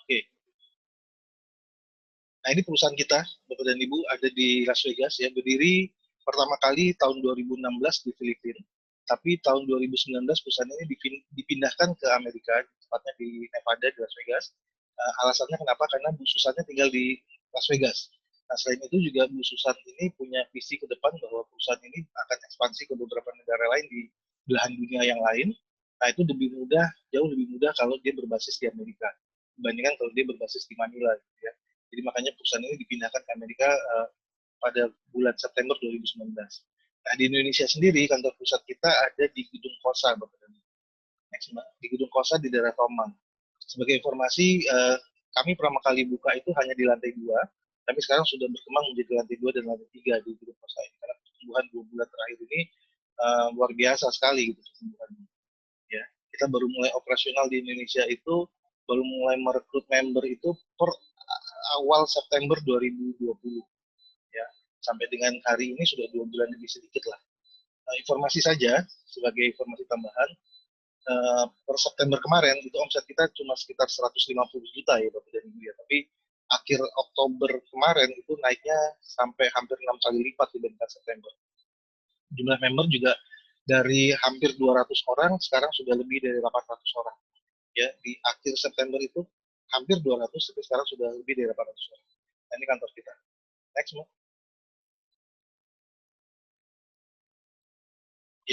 Oke. Nah, ini perusahaan kita, Bapak dan Ibu, ada di Las Vegas ya, berdiri pertama kali tahun 2016 di Filipina, tapi tahun 2019 perusahaan ini dipindahkan ke Amerika, tepatnya di Nevada, di Las Vegas. Alasannya kenapa? Karena Bu Susannya tinggal di Las Vegas. Nah, selain itu juga Bu Susan ini punya visi ke depan bahwa perusahaan ini akan ekspansi ke beberapa negara lain di belahan dunia yang lain. Nah, itu lebih mudah, jauh lebih mudah kalau dia berbasis di Amerika dibandingkan kalau dia berbasis di Manila, gitu ya. Jadi makanya perusahaan ini dipindahkan ke Amerika pada bulan September 2019. Nah, di Indonesia sendiri, kantor pusat kita ada di Gedung Kosa, Bapak dan Ibu. Di Gedung Kosa di daerah Tomang. Sebagai informasi, kami pertama kali buka itu hanya di lantai 2, tapi sekarang sudah berkembang menjadi lantai 2 dan lantai 3 di Gedung Kosa ini. Karena pertumbuhan 2 bulan terakhir ini luar biasa sekali gitu pertumbuhannya. Ya, kita baru mulai operasional di Indonesia itu, baru mulai merekrut member itu per awal September 2020 ya, sampai dengan hari ini sudah 2 bulan lebih sedikit lah. Informasi saja sebagai informasi tambahan, per September kemarin itu omset kita cuma sekitar 150 juta ya Bapak dan Ibu ya, tapi akhir Oktober kemarin itu naiknya sampai hampir 6 kali lipat dibandingkan September. Jumlah member juga dari hampir 200 orang sekarang sudah lebih dari 800 orang ya. Di akhir September itu hampir 200, tapi sekarang sudah lebih dari 800 orang. Nah, ini kantor kita. Next, Mbak.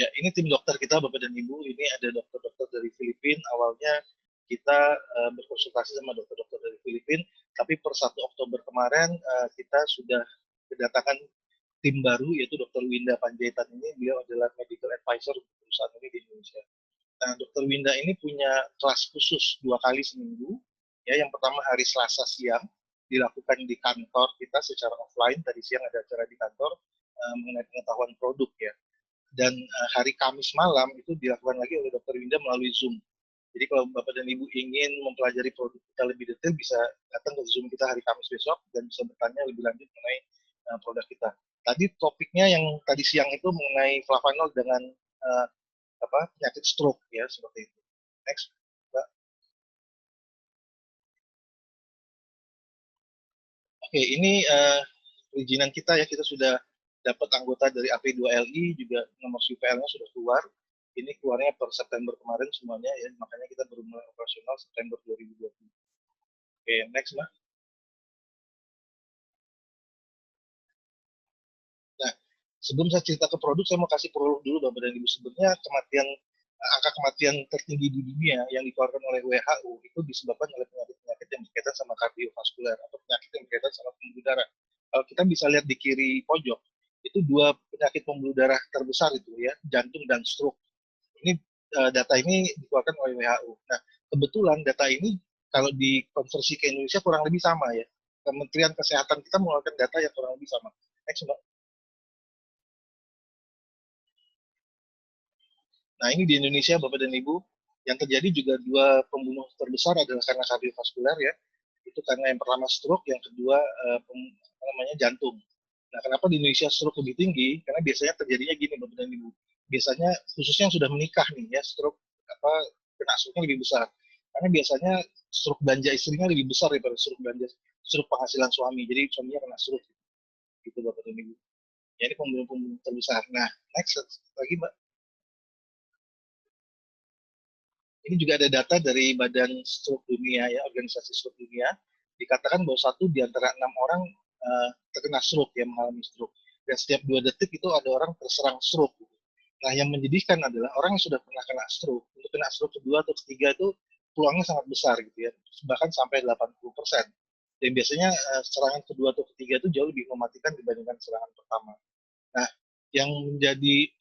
Ya, ini tim dokter kita, Bapak dan Ibu. Ini ada dokter-dokter dari Filipina. Awalnya kita berkonsultasi sama dokter-dokter dari Filipina, tapi per 1 Oktober kemarin kita sudah kedatangan tim baru, yaitu Dr. Winda Panjaitan ini. Beliau adalah medical advisor untuk perusahaan ini di Indonesia. Nah, Dr. Winda ini punya kelas khusus 2 kali seminggu. Ya, yang pertama hari Selasa siang dilakukan di kantor kita secara offline. Tadi siang ada acara di kantor mengenai pengetahuan produk ya. Dan hari Kamis malam itu dilakukan lagi oleh Dr. Winda melalui Zoom. Jadi kalau Bapak dan Ibu ingin mempelajari produk kita lebih detail, bisa datang ke Zoom kita hari Kamis besok dan bisa bertanya lebih lanjut mengenai produk kita. Tadi topiknya yang tadi siang itu mengenai flavanol dengan penyakit stroke ya, seperti itu. Next, Mbak. Oke, ini perizinan kita ya, kita sudah dapat anggota dari AP2LI, juga nomor UPL-nya sudah keluar. Ini keluarnya per September kemarin semuanya ya, makanya kita baru mulai operasional September 2020. Oke, next, Mbak. Nah, sebelum saya cerita ke produk, saya mau kasih prolog dulu Bapak dan Ibu. Sebenarnya angka kematian tertinggi di dunia yang dikeluarkan oleh WHO itu disebabkan oleh penyakit-penyakit yang berkaitan sama kardiovaskuler atau penyakit yang berkaitan sama pembuluh darah. Kalau kita bisa lihat di kiri pojok, itu 2 penyakit pembuluh darah terbesar itu ya, jantung dan stroke. Ini data ini dikeluarkan oleh WHO. Nah, kebetulan data ini kalau dikonversi ke Indonesia kurang lebih sama ya. Kementerian Kesehatan kita mengeluarkan data yang kurang lebih sama. Next, Mbak. Nah, ini di Indonesia, Bapak dan Ibu, yang terjadi juga 2 pembunuh terbesar adalah karena kardiovaskuler ya. Itu karena yang pertama stroke, yang kedua namanya jantung. Nah, kenapa di Indonesia stroke lebih tinggi? Karena biasanya terjadinya gini, Bapak dan Ibu. Biasanya khususnya yang sudah menikah nih ya, stroke kena stroke-nya lebih besar. Karena biasanya stroke belanja istrinya lebih besar daripada stroke penghasilan suami. Jadi suaminya kena stroke gitu, Bapak dan Ibu. Ya, ini pembunuh-pembunuh terbesar. Nah, next lagi, Mbak. Ini juga ada data dari Badan Stroke Dunia ya, Organisasi Stroke Dunia, dikatakan bahwa 1 di antara 6 orang terkena stroke ya, mengalami stroke. Dan setiap 2 detik itu ada orang terserang stroke. Nah, yang menyedihkan adalah orang yang sudah pernah kena stroke, untuk kena stroke kedua atau ketiga itu peluangnya sangat besar gitu ya, bahkan sampai 80%. Dan biasanya serangan kedua atau ketiga itu jauh lebih mematikan dibandingkan serangan pertama. Nah, yang menjadi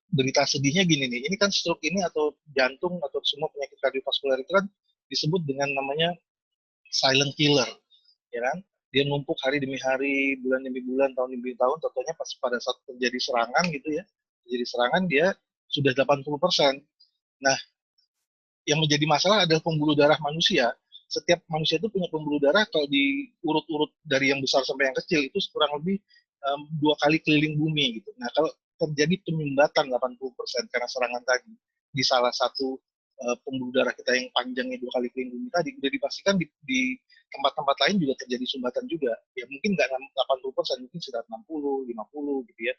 berita sedihnya gini nih, ini kan stroke ini atau jantung atau semua penyakit kardiovaskuler itu kan disebut dengan namanya silent killer, ya kan? Dia numpuk hari demi hari, bulan demi bulan, tahun demi tahun, contohnya pas pada saat terjadi serangan gitu ya, terjadi serangan dia sudah 80%. Nah, yang menjadi masalah adalah pembuluh darah manusia. Setiap manusia itu punya pembuluh darah, kalau diurut-urut dari yang besar sampai yang kecil itu kurang lebih 2 kali keliling bumi gitu. Nah, kalau terjadi penyumbatan 80% karena serangan tadi di salah satu pembuluh darah kita yang panjangnya 2 kali keliling bumi tadi, udah dipastikan di tempat-tempat lain juga terjadi sumbatan juga. Ya mungkin nggak 80%, mungkin sekitar 60, 50 gitu ya.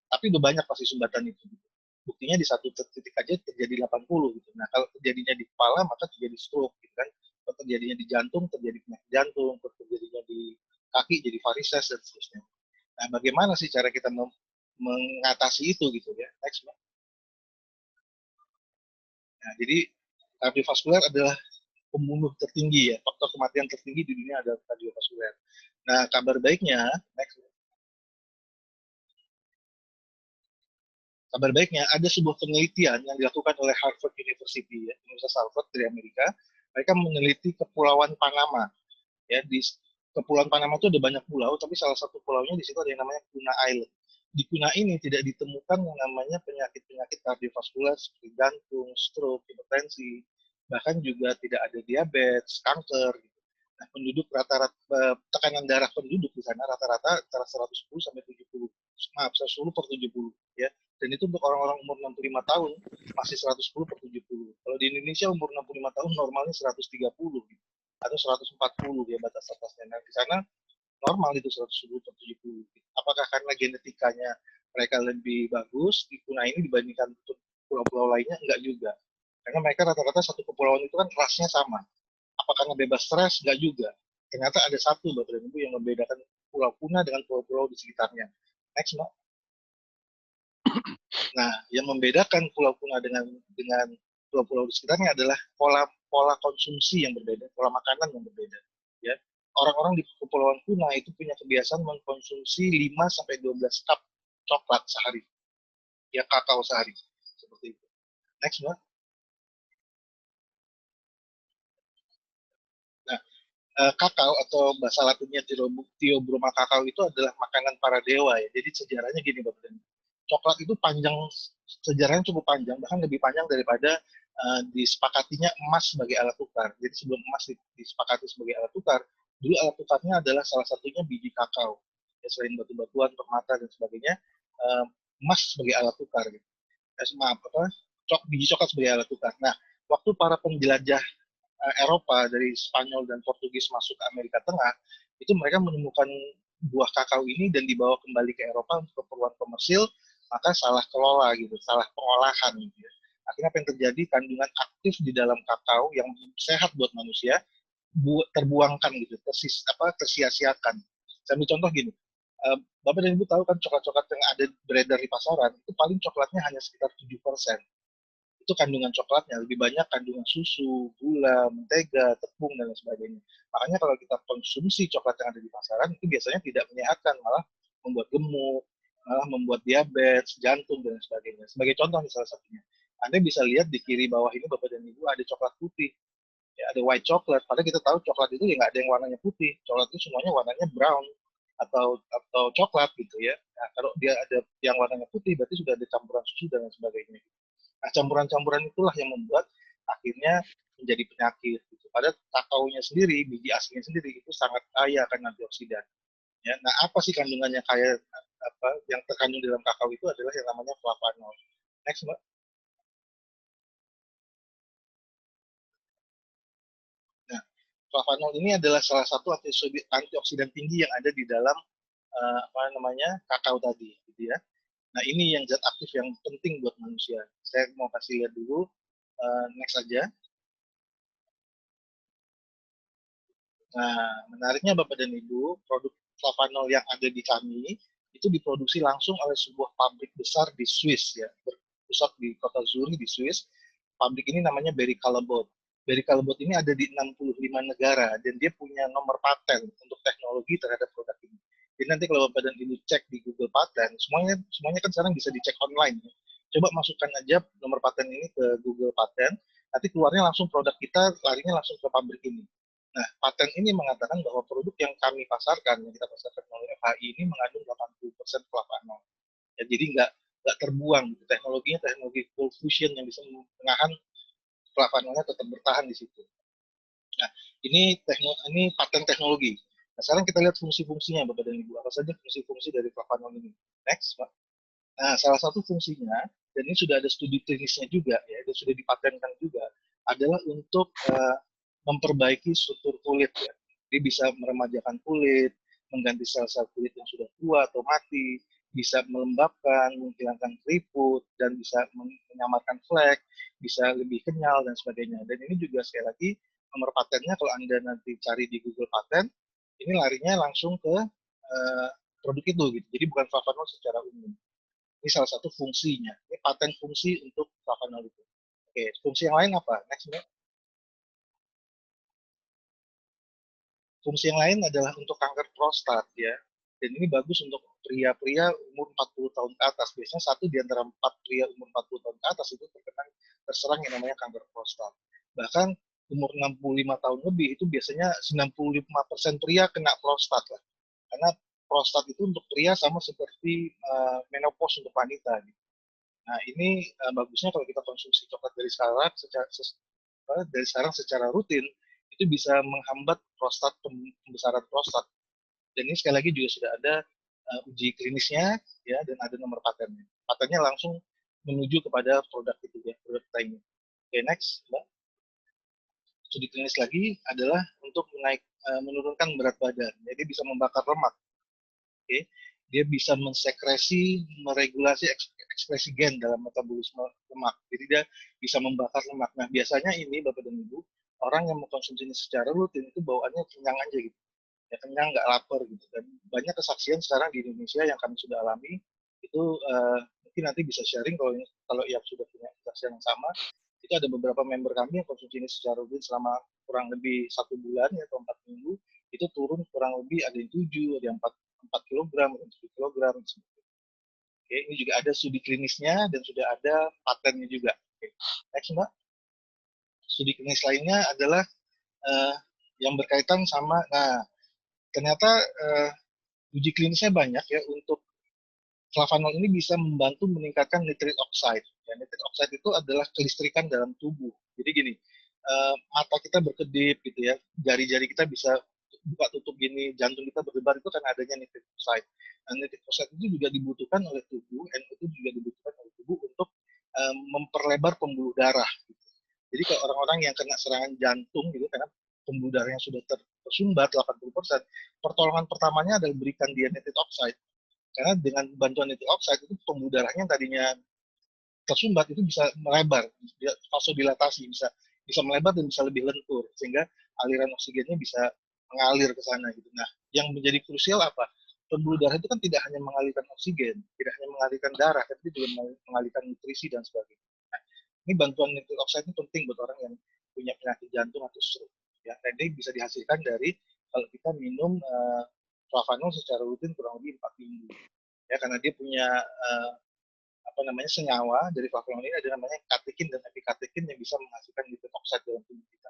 Tapi udah banyak pasti sumbatan itu. Buktinya di satu titik aja terjadi 80 gitu. Nah kalau terjadinya di kepala maka terjadi stroke gitu kan. Kalau terjadinya di jantung terjadi penyakit jantung, kalau terjadinya di kaki jadi varises dan seterusnya. Nah bagaimana sih cara kita mengatasi itu gitu ya? Next, Mbak. Nah, jadi kardiovaskuler adalah pembunuh tertinggi ya, faktor kematian tertinggi di dunia adalah kardiovaskuler. Nah, kabar baiknya, next, kabar baiknya ada sebuah penelitian yang dilakukan oleh Harvard University, ya, Universitas Harvard dari Amerika. Mereka meneliti Kepulauan Panama. Ya, di Kepulauan Panama itu ada banyak pulau, tapi salah satu pulaunya di situ ada yang namanya Tuna Island. Di Tuna ini tidak ditemukan yang namanya penyakit-penyakit kardiovaskuler seperti jantung, stroke, hipertensi, bahkan juga tidak ada diabetes, kanker. Gitu. Nah, penduduk rata-rata tekanan darah penduduk di sana rata-rata antara 110 sampai 70, maaf 110 per 70 ya. Dan itu untuk orang-orang umur 65 tahun masih 110 per 70. Kalau di Indonesia umur 65 tahun normalnya 130 gitu atau 140 ya batas atasnya. Nah, di sana normal itu 110 per 70. Apakah karena genetikanya mereka lebih bagus di Tuna ini dibandingkan pulau-pulau lainnya? Enggak juga. Karena mereka rata-rata satu kepulauan itu kan rasnya sama. Apa karena bebas stres? Enggak juga. Ternyata ada satu, Bapak dan Ibu, yang membedakan Pulau Puna dengan pulau-pulau di sekitarnya. Next, Mbak. Nah, yang membedakan Pulau Puna dengan pulau-pulau di sekitarnya adalah pola pola konsumsi yang berbeda, pola makanan yang berbeda. Ya, orang-orang di Kepulauan Puna itu punya kebiasaan mengkonsumsi 5 sampai 12 cup coklat sehari, ya kakao sehari, seperti itu. Next, Mbak. Nah, kakao atau bahasa latinnya Theobroma kakao itu adalah makanan para dewa ya. Jadi sejarahnya gini Bapak dan coklat itu panjang, sejarahnya cukup panjang, bahkan lebih panjang daripada disepakatinya emas sebagai alat tukar. Jadi sebelum emas disepakati sebagai alat tukar, dulu alat tukarnya adalah salah satunya biji kakao. Ya, selain batu-batuan, permata dan sebagainya, emas sebagai alat tukar. Gitu. Maaf apa? Biji coklat sebagai alat tukar. Nah, waktu para penjelajah Eropa dari Spanyol dan Portugis masuk ke Amerika Tengah, itu mereka menemukan buah kakao ini dan dibawa kembali ke Eropa untuk keperluan komersil, maka salah kelola gitu, salah pengolahan gitu ya. Akhirnya apa yang terjadi, kandungan aktif di dalam kakao yang sehat buat manusia terbuangkan gitu, tersia-siakan. Saya ambil contoh gini, Bapak dan Ibu tahu kan coklat-coklat yang ada beredar di pasaran itu paling coklatnya hanya sekitar 7%. Itu kandungan coklatnya lebih banyak kandungan susu, gula, mentega, tepung dan lain sebagainya. Makanya kalau kita konsumsi coklat yang ada di pasaran itu biasanya tidak menyehatkan, malah membuat gemuk, malah membuat diabetes, jantung dan lain sebagainya. Sebagai contoh nih salah satunya, Anda bisa lihat di kiri bawah ini Bapak dan Ibu ada coklat putih, ya ada white chocolate. Padahal kita tahu coklat itu ya nggak ada yang warnanya putih, coklat itu semuanya warnanya brown atau coklat gitu ya. Nah, kalau dia ada yang warnanya putih berarti sudah ada campuran susu dan lain sebagainya. Nah, campuran-campuran itulah yang membuat akhirnya menjadi penyakit. Gitu. Padahal kakaonya sendiri, biji aslinya sendiri itu sangat kaya akan antioksidan. Ya, nah apa sih kandungannya kaya apa yang terkandung dalam kakao itu adalah yang namanya flavanol. Next, Mbak. Nah, flavanol ini adalah salah satu antioksidan tinggi yang ada di dalam apa namanya kakao tadi, gitu ya. Nah ini yang zat aktif yang penting buat manusia. Saya mau kasih lihat dulu, next aja. Nah, menariknya Bapak dan Ibu, produk flavanol yang ada di kami itu diproduksi langsung oleh sebuah pabrik besar di Swiss ya, berpusat di kota Zurich di Swiss. Pabrik ini namanya Berry Callebaut. Berry Callebaut ini ada di 65 negara dan dia punya nomor paten untuk teknologi terhadap produk ini. Jadi nanti kalau Bapak dan Ibu cek di Google Paten, semuanya semuanya kan sekarang bisa dicek online. Ya. Coba masukkan aja nomor paten ini ke Google Paten, nanti keluarnya langsung produk kita larinya langsung ke pabrik ini. Nah, paten ini mengatakan bahwa produk yang kami pasarkan, yang kita pasarkan melalui FHI ini mengandung 80% flavanol. Ya, jadi nggak terbuang. Gitu. Teknologinya teknologi cold fusion yang bisa menahan flavanolnya tetap bertahan di situ. Nah, ini paten teknologi. Nah, sekarang kita lihat fungsi-fungsinya, Bapak dan Ibu. Apa saja fungsi-fungsi dari flavanol ini? Next, Pak. Nah, salah satu fungsinya, dan ini sudah ada studi klinisnya juga, ya, dan sudah dipatenkan juga, adalah untuk memperbaiki struktur kulit ya. Dia bisa meremajakan kulit, mengganti sel-sel kulit yang sudah tua atau mati, bisa melembabkan, menghilangkan keriput, dan bisa menyamarkan flek, bisa lebih kenyal dan sebagainya. Dan ini juga sekali lagi nomor patennya kalau Anda nanti cari di Google Paten, ini larinya langsung ke produk itu gitu. Jadi bukan flavanol secara umum. Ini salah satu fungsinya. Ini paten fungsi untuk flavanol itu. Oke, fungsi yang lain apa? Next, Mbak. Fungsi yang lain adalah untuk kanker prostat ya. Dan ini bagus untuk pria-pria umur 40 tahun ke atas. Biasanya satu di antara 4 pria umur 40 tahun ke atas itu terserang yang namanya kanker prostat. Bahkan umur 65 tahun lebih itu biasanya 95% pria kena prostat lah. Karena prostat itu untuk pria sama seperti menopause untuk wanita. Gitu. Nah ini bagusnya kalau kita konsumsi coklat dari sekarang secara rutin itu bisa menghambat pembesaran prostat. Dan ini sekali lagi juga sudah ada uji klinisnya ya dan ada nomor patennya. Patennya langsung menuju kepada produk itu ya, produk kita ini. Oke, next, Mbak. Studi klinis lagi adalah untuk menurunkan berat badan. Jadi bisa membakar lemak. Oke. Dia bisa mensekresi, meregulasi ekspresi gen dalam metabolisme lemak. Jadi dia bisa membakar lemak. Nah, biasanya ini Bapak dan Ibu, orang yang mengkonsumsi ini secara rutin itu bawaannya kenyang aja gitu. Ya kenyang, nggak lapar gitu. Dan banyak kesaksian sekarang di Indonesia yang kami sudah alami, itu mungkin nanti bisa sharing kalau yang sudah punya kesaksian yang sama, itu ada beberapa member kami yang konsumsi ini secara rutin selama kurang lebih 1 bulan ya, atau 4 minggu, itu turun kurang lebih ada yang 7, ada yang 4 kilogram, ada yang 10 kilogram. Oke, ini juga ada studi klinisnya dan sudah ada patennya juga. Oke. Next, Mbak. Studi klinis lainnya adalah uh, yang berkaitan sama, nah ternyata uji klinisnya banyak ya untuk flavanol ini bisa membantu meningkatkan nitric oxide. Ya, nitric oxide itu adalah kelistrikan dalam tubuh. Jadi gini, mata kita berkedip gitu ya, jari-jari kita bisa buka tutup gini, jantung kita berdebar itu kan adanya nitric oxide. Nah, nitric oxide itu juga dibutuhkan oleh tubuh, dan itu juga dibutuhkan oleh tubuh untuk memperlebar pembuluh darah. Gitu. Jadi kalau orang-orang yang kena serangan jantung gitu, karena pembuluh darahnya sudah tersumbat 80%, pertolongan pertamanya adalah berikan dia nitric oxide. Karena dengan bantuan nitric oxide itu pembuluh darahnya yang tadinya tersumbat itu bisa melebar, vasodilatasi, bisa bisa melebar dan bisa lebih lentur sehingga aliran oksigennya bisa mengalir ke sana gitu. Nah, yang menjadi krusial apa? Pembuluh darah itu kan tidak hanya mengalirkan oksigen, tidak hanya mengalirkan darah, tapi juga mengalirkan nutrisi dan sebagainya. Nah, ini bantuan nitric oxide itu penting buat orang yang punya penyakit jantung atau stroke. Ya, dan ini bisa dihasilkan dari kalau kita minum flavanol secara rutin kurang lebih 4 minggu. Ya, karena dia punya apa namanya senyawa dari flavanol ini ada namanya katekin dan epikatekin yang bisa menghasilkan nitric oxide dalam tubuh kita.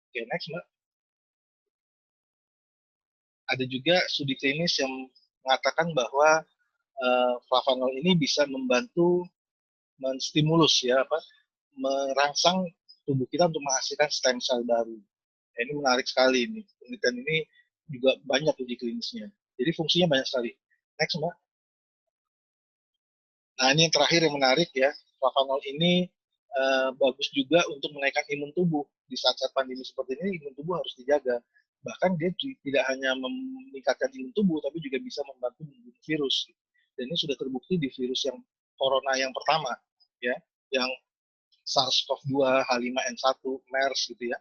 Oke, next Mbak. Ada juga studi klinis yang mengatakan bahwa flavanol ini bisa membantu menstimulus ya apa merangsang tubuh kita untuk menghasilkan stem cell baru. Ya, ini menarik sekali ini. Penelitian ini juga banyak uji klinisnya. Jadi fungsinya banyak sekali. Next, Mbak. Nah, ini yang terakhir yang menarik ya. Flavanol ini bagus juga untuk menaikkan imun tubuh. Di saat-saat pandemi seperti ini, imun tubuh harus dijaga. Bahkan dia tidak hanya meningkatkan imun tubuh, tapi juga bisa membantu membunuh virus. Dan ini sudah terbukti di virus yang corona yang pertama, ya, yang SARS-CoV-2, H5N1, MERS gitu ya,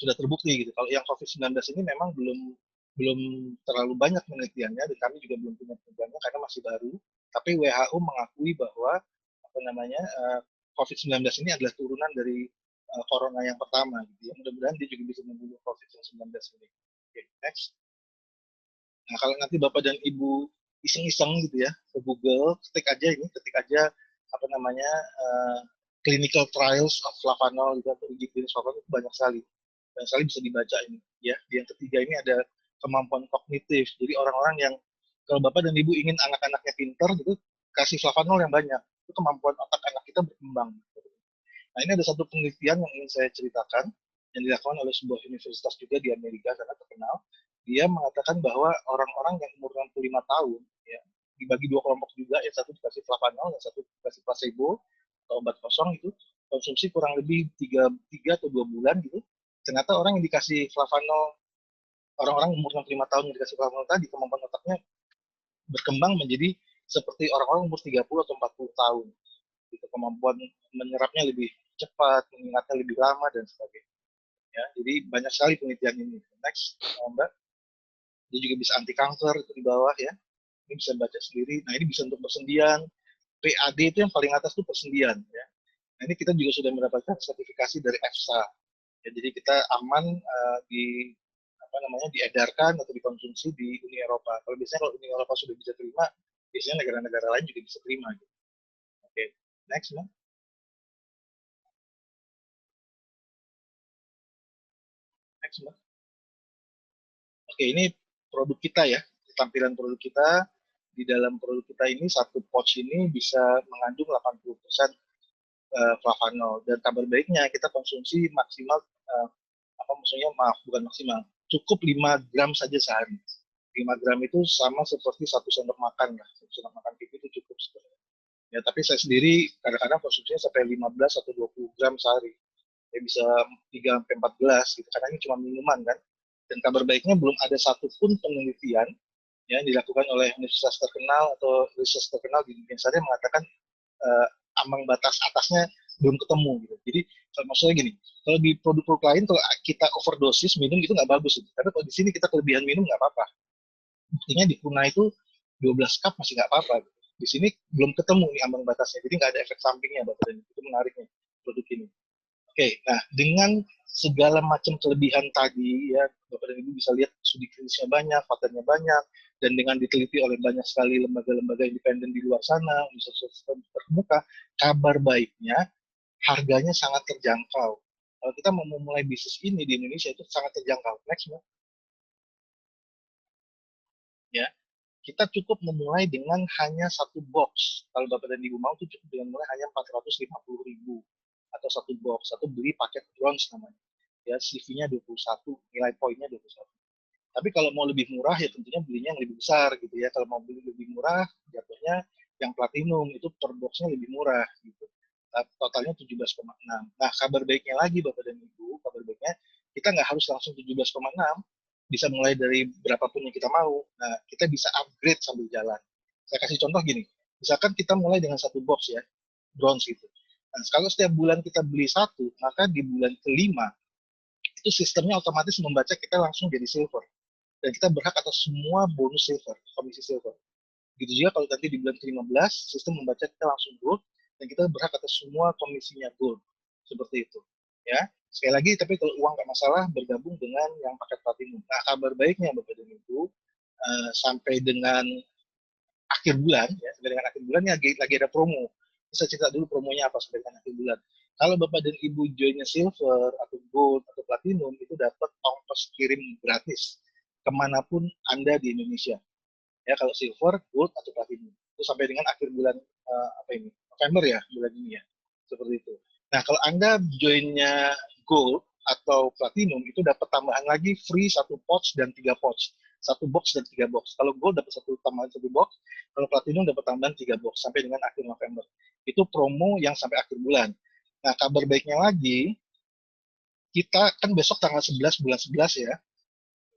sudah terbukti gitu. Kalau yang COVID-19 ini memang belum terlalu banyak penelitiannya dan kami juga belum punya penelitiannya karena masih baru. Tapi WHO mengakui bahwa apa namanya COVID-19 ini adalah turunan dari corona yang pertama gitu ya. Mudah-mudahan dia juga bisa membunuh COVID-19 ini. Oke, next. Nah, kalau nanti Bapak dan Ibu iseng-iseng gitu ya ke Google, ketik aja apa namanya clinical trials of flavanol gitu atau uji klinis flavanol itu banyak sekali. Banyak sekali bisa dibaca ini ya. Di yang ketiga ini ada kemampuan kognitif. Jadi orang-orang yang kalau Bapak dan Ibu ingin anak-anaknya pinter gitu kasih flavanol yang banyak. Itu kemampuan otak anak kita berkembang. Nah, ini ada satu penelitian yang ingin saya ceritakan yang dilakukan oleh sebuah universitas juga di Amerika karena terkenal. Dia mengatakan bahwa orang-orang yang umur 65 tahun ya, dibagi 2 kelompok juga, yang satu dikasih flavanol, yang satu dikasih placebo. atau obat kosong itu konsumsi kurang lebih 3 atau 2 bulan gitu, ternyata orang yang dikasih flavanol, orang-orang umur 65 tahun yang dikasih flavanol tadi, kemampuan otaknya berkembang menjadi seperti orang-orang umur 30 atau 40 tahun. Gitu. Kemampuan menyerapnya lebih cepat, mengingatnya lebih lama, dan sebagainya. Ya, jadi banyak sekali penelitian ini. Next, Mbak. Dia juga bisa anti kanker, itu di bawah ya. Ini bisa baca sendiri. Nah, ini bisa untuk persendian. PAD itu yang paling atas itu persendian. Ya. Nah, ini kita juga sudah mendapatkan sertifikasi dari EFSA. Ya, jadi kita aman di apa namanya diedarkan atau dikonsumsi di Uni Eropa. Kalau biasanya kalau Uni Eropa sudah bisa terima, biasanya negara-negara lain juga bisa terima. Gitu. Oke, next, Mbak. Next, Mbak. Oke, ini produk kita ya, tampilan produk kita. Di dalam produk kita ini, satu pouch ini bisa mengandung 80% flavanol. Dan kabar baiknya, kita konsumsi maksimal, apa maksudnya, maaf, bukan maksimal, cukup 5 gram saja sehari. 5 gram itu sama seperti 1 sendok makan. Lah. 1 sendok makan pipi itu cukup sebenarnya. Ya, tapi saya sendiri kadang-kadang konsumsinya sampai 15 atau 20 gram sehari. Ya, bisa 3 sampai 14 gitu, karena ini cuma minuman kan. Dan kabar baiknya belum ada satupun penelitian yang dilakukan oleh universitas terkenal atau riset terkenal di dunia saya mengatakan ambang batas atasnya belum ketemu gitu. Jadi maksudnya gini, kalau di produk-produk lain kalau kita overdosis minum itu nggak bagus gitu. Tapi kalau di sini kita kelebihan minum nggak apa-apa. Buktinya di Puna itu 12 cup masih nggak apa-apa. Gitu. Di sini belum ketemu nih ambang batasnya, jadi nggak ada efek sampingnya, Bapak dan itu menariknya produk ini. Oke, nah dengan segala macam kelebihan tadi ya, Bapak dan Ibu bisa lihat studi klinisnya banyak, faktornya banyak, dan dengan diteliti oleh banyak sekali lembaga-lembaga independen di luar sana, universitas terkemuka, kabar baiknya harganya sangat terjangkau. Kalau kita mau memulai bisnis ini di Indonesia itu sangat terjangkau. Next, Mbak. Ya, kita cukup memulai dengan hanya satu box. Kalau Bapak dan Ibu mau, itu cukup dengan mulai hanya 450.000 atau satu box, atau beli paket bronze namanya. Ya, CV-nya 21, nilai poinnya 21. Tapi kalau mau lebih murah ya tentunya belinya yang lebih besar gitu ya. Kalau mau beli lebih murah, jatuhnya yang platinum itu per boxnya lebih murah gitu. Totalnya 17,6. Nah, kabar baiknya lagi Bapak dan Ibu, kabar baiknya kita nggak harus langsung 17,6, bisa mulai dari berapapun yang kita mau. Nah, kita bisa upgrade sambil jalan. Saya kasih contoh gini, misalkan kita mulai dengan satu box ya, bronze gitu. Nah, kalau setiap bulan kita beli satu, maka di bulan kelima itu sistemnya otomatis membaca kita langsung jadi silver. Dan kita berhak atas semua bonus silver, komisi silver. Gitu juga kalau nanti di bulan ke-15, sistem membaca kita langsung gold, dan kita berhak atas semua komisinya gold. Seperti itu. Ya, sekali lagi, tapi kalau uang nggak masalah, bergabung dengan yang paket platinum. Nah, kabar baiknya Bapak dan Ibu, sampai dengan akhir bulan, ya, sampai dengan akhir bulan ini lagi ada promo. Bisa cerita dulu promonya apa sampai dengan akhir bulan. Kalau Bapak dan Ibu joinnya silver atau gold atau platinum itu dapat ongkos kirim gratis kemanapun Anda di Indonesia. Ya kalau silver, gold atau platinum. Itu sampai dengan akhir bulan apa ini? November ya bulan ini ya. Seperti itu. Nah kalau Anda joinnya gold atau platinum itu dapat tambahan lagi free satu pouch dan 3 pouch. Satu box dan 3 box. Kalau gold dapat satu tambahan satu box, kalau platinum dapat tambahan 3 box sampai dengan akhir November. Itu promo yang sampai akhir bulan. Nah kabar baiknya lagi, kita kan besok tanggal 11 bulan 11 ya,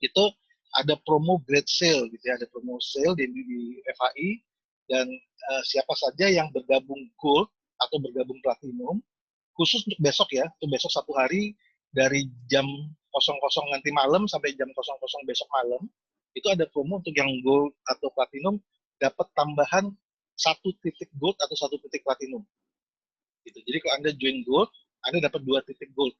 itu ada promo great sale gitu ya, ada promo sale di FHI, dan siapa saja yang bergabung gold atau bergabung platinum khusus untuk besok ya, untuk besok satu hari dari jam 00 nanti malam sampai jam 00 besok malam, itu ada promo untuk yang gold atau platinum dapat tambahan 1 titik gold atau 1 titik platinum. Gitu. Jadi kalau Anda join gold, Anda dapat 2 titik gold.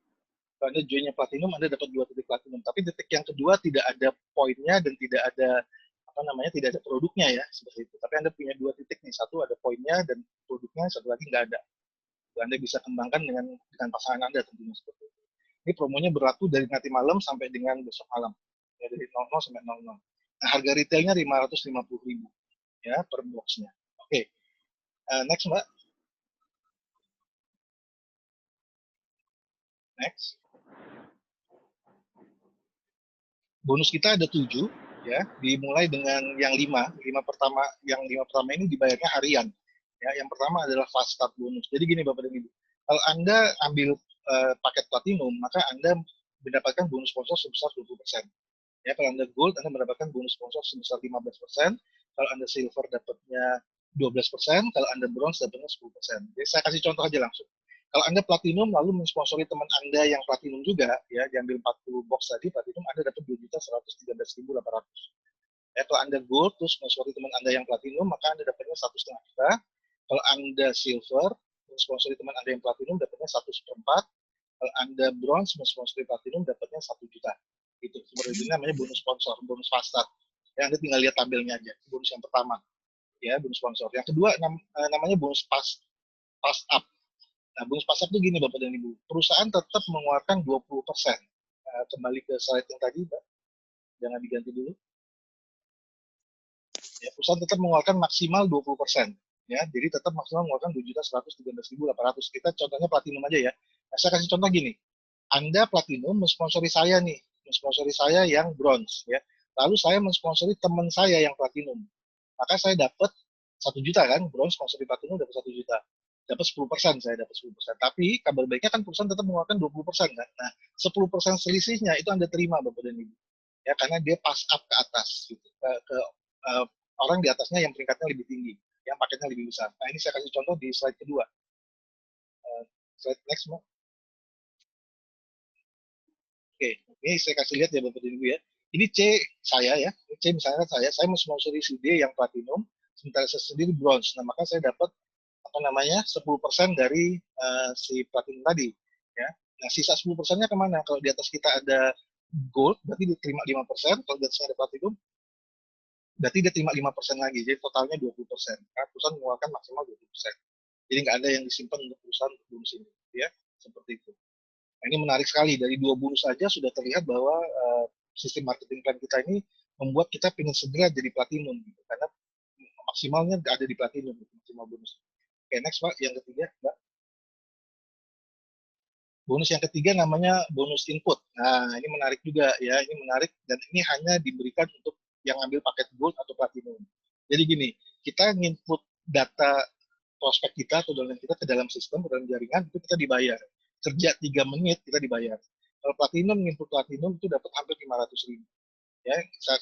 Kalau Anda joinnya platinum, Anda dapat 2 titik platinum. Tapi titik yang kedua tidak ada poinnya dan tidak ada apa namanya, tidak ada produknya ya seperti itu. Tapi Anda punya 2 titik nih, satu ada poinnya dan produknya, satu lagi nggak ada. Anda bisa kembangkan dengan pasangan Anda tentunya seperti itu. Ini promonya berlaku dari nanti malam sampai dengan besok malam. Ya, dari 00 sampai 00. Nah, harga retailnya 550.000 ya per boxnya. Oke. Next, Mbak. Next. Bonus kita ada 7 ya, dimulai dengan yang 5 pertama, yang 5 pertama ini dibayarnya harian Ya, yang pertama adalah fast start bonus. Jadi gini Bapak dan Ibu, kalau Anda ambil paket platinum, maka Anda mendapatkan bonus sponsor sebesar 20%. Ya, kalau Anda gold, Anda mendapatkan bonus sponsor sebesar 15%. Kalau Anda silver dapatnya 12%, kalau Anda bronze dapatnya 10%. Jadi saya kasih contoh aja langsung. Kalau Anda platinum lalu mensponsori teman Anda yang platinum juga, ya diambil 40 box tadi platinum, Anda dapat 2.113.800. Ya, kalau Anda gold terus mensponsori teman Anda yang platinum, maka Anda dapatnya 1,5 juta. Kalau Anda silver mensponsori teman Anda yang platinum dapatnya 1/4. Kalau Anda bronze mensponsori platinum dapatnya 1 juta. Itu seperti ini namanya bonus sponsor, bonus fast start. Ya, Anda tinggal lihat tabelnya aja. Bonus yang pertama, ya bonus sponsor. Yang kedua namanya bonus pass up. Nah, bonus pass up itu gini Bapak dan Ibu. Perusahaan tetap mengeluarkan 20%. Kembali ke slide yang tadi, Mbak. Jangan diganti dulu. Ya, perusahaan tetap mengeluarkan maksimal 20%. Ya, jadi tetap maksimal mengeluarkan 2.113.800. Kita contohnya platinum aja ya. Nah, saya kasih contoh gini. Anda platinum mensponsori saya nih, mensponsori saya yang bronze ya. Lalu saya mensponsori teman saya yang platinum. Maka saya dapat 1 juta kan, bronze sponsori platinum dapat 1 juta. Dapat 10%, saya dapat 10%. Tapi kabar baiknya kan perusahaan tetap mengeluarkan 20% kan. Nah, 10% selisihnya itu Anda terima Bapak dan Ibu. Ya, karena dia pass up ke atas gitu. Ke orang di atasnya yang peringkatnya lebih tinggi, yang paketnya lebih besar. Nah, ini saya kasih contoh di slide kedua. Slide next, Mbak. Oke, ini saya kasih lihat ya Bapak dan Ibu ya. Ini C saya ya, C misalnya saya mensponsori si D yang platinum, sementara saya sendiri bronze. Nah, maka saya dapat apa namanya 10% dari si platinum tadi. Ya. Nah, sisa 10%-nya kemana? Kalau di atas kita ada gold, berarti diterima 5%. Kalau di atasnya ada platinum, berarti dia terima 5% lagi. Jadi totalnya 20%. Karena perusahaan mengeluarkan maksimal 20%. Jadi nggak ada yang disimpan untuk perusahaan untuk bonus ini. Ya, seperti itu. Nah, ini menarik sekali. Dari 2 bonus saja sudah terlihat bahwa sistem marketing plan kita ini membuat kita ingin segera jadi platinum. Gitu. Karena maksimalnya ada di platinum, gitu, maksimal bonus. Oke, next Pak. Yang ketiga, Mbak. Bonus yang ketiga namanya bonus input. Nah, ini menarik juga ya. Ini menarik dan ini hanya diberikan untuk yang ambil paket gold atau platinum. Jadi gini, kita nginput data prospek kita atau downline kita ke dalam sistem, ke dalam jaringan, itu kita dibayar. Kerja 3 menit, kita dibayar. Kalau platinum, nginput platinum itu dapat hampir 500.000. Ya,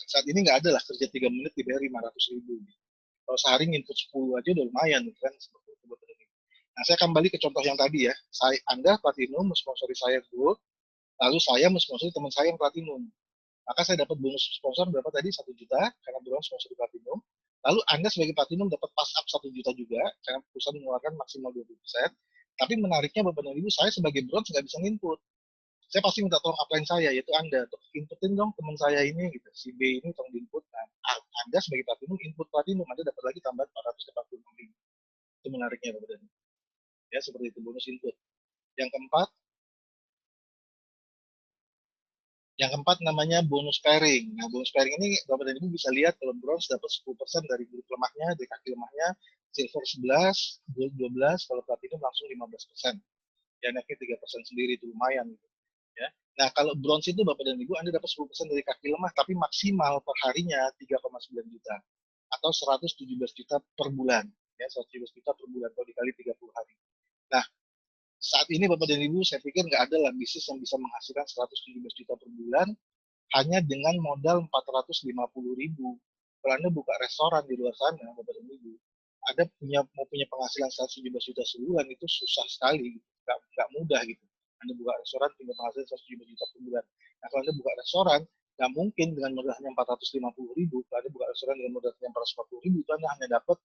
saat ini nggak ada lah kerja 3 menit dibayar 500.000. Kalau sehari nginput 10 aja udah lumayan, kan? Seperti itu. Nah, saya kembali ke contoh yang tadi ya. Anda platinum mensponsori saya gold, lalu saya mensponsori teman saya yang platinum. Maka saya dapat bonus sponsor berapa tadi? 1 juta, karena bronze sponsor platinum. Lalu Anda sebagai platinum dapat pass up 1 juta juga, karena perusahaan mengeluarkan maksimal 20%. Tapi menariknya Bapak dan Ibu, saya sebagai bronze nggak bisa input. Saya pasti minta tolong upline saya, yaitu Anda. Untuk inputin dong teman saya ini, gitu. Si B ini tolong diinput. Nah, Anda sebagai platinum, input platinum, Anda dapat lagi tambahan 486.000. Itu menariknya Bapak dan Ibu. Ya, seperti itu, bonus input. Yang keempat, namanya bonus pairing. Nah, bonus pairing ini Bapak dan Ibu bisa lihat kalau bronze dapat 10% dari grup lemahnya, dari kaki lemahnya, silver 11, gold 12, kalau platinum langsung 15%. Ya, naiknya 3% sendiri, itu lumayan. Gitu. Ya. Nah, kalau bronze itu Bapak dan Ibu, Anda dapat 10% dari kaki lemah, tapi maksimal per harinya 3,9 juta. Atau 117 juta per bulan. Ya, 117 juta per bulan, kalau dikali 30 hari. Nah, saat ini Bapak dan Ibu, saya pikir nggak ada lah bisnis yang bisa menghasilkan 117 juta per bulan hanya dengan modal 450.000. Kalau Anda buka restoran di luar sana, Bapak dan Ibu, ada mau punya penghasilan 117 juta sebulan itu susah sekali, nggak mudah gitu. Anda buka restoran punya penghasilan 117 juta per bulan. Nah, kalau Anda buka restoran, nggak mungkin dengan modalnya 450.000. Kalau Anda buka restoran dengan modalnya 440.000, itu Anda hanya dapat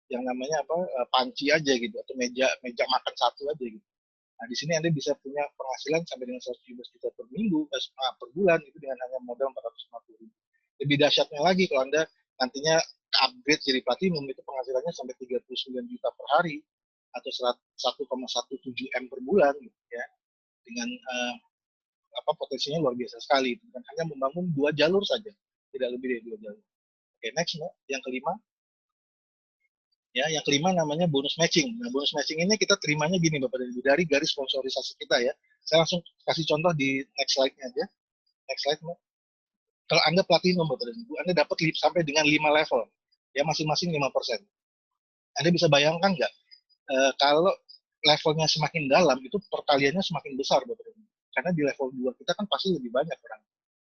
yang namanya apa panci aja gitu, atau meja meja makan satu aja gitu. Nah, di sini Anda bisa punya penghasilan sampai dengan 117 juta per minggu, per bulan, itu dengan hanya modal 450.000. Lebih dahsyatnya lagi kalau Anda nantinya upgrade jadi platinum, itu penghasilannya sampai 39 juta per hari, atau 1,17 M per bulan, gitu, ya. Dengan potensinya luar biasa sekali. Dan hanya membangun 2 jalur saja, tidak lebih dari 2 jalur. Oke, next, Mbak. Yang kelima. Ya, yang kelima namanya bonus matching. Nah, bonus matching ini kita terimanya gini Bapak dan Ibu, dari garis sponsorisasi kita ya. Saya langsung kasih contoh di next slide-nya aja. Next slide, Mbak. Kalau Anda platinum Bapak dan Ibu, Anda dapat sampai dengan 5 level. Ya, masing-masing 5%. Anda bisa bayangkan nggak, kalau levelnya semakin dalam, itu perkaliannya semakin besar, Bapak dan Ibu. Karena di level 2 kita kan pasti lebih banyak orang.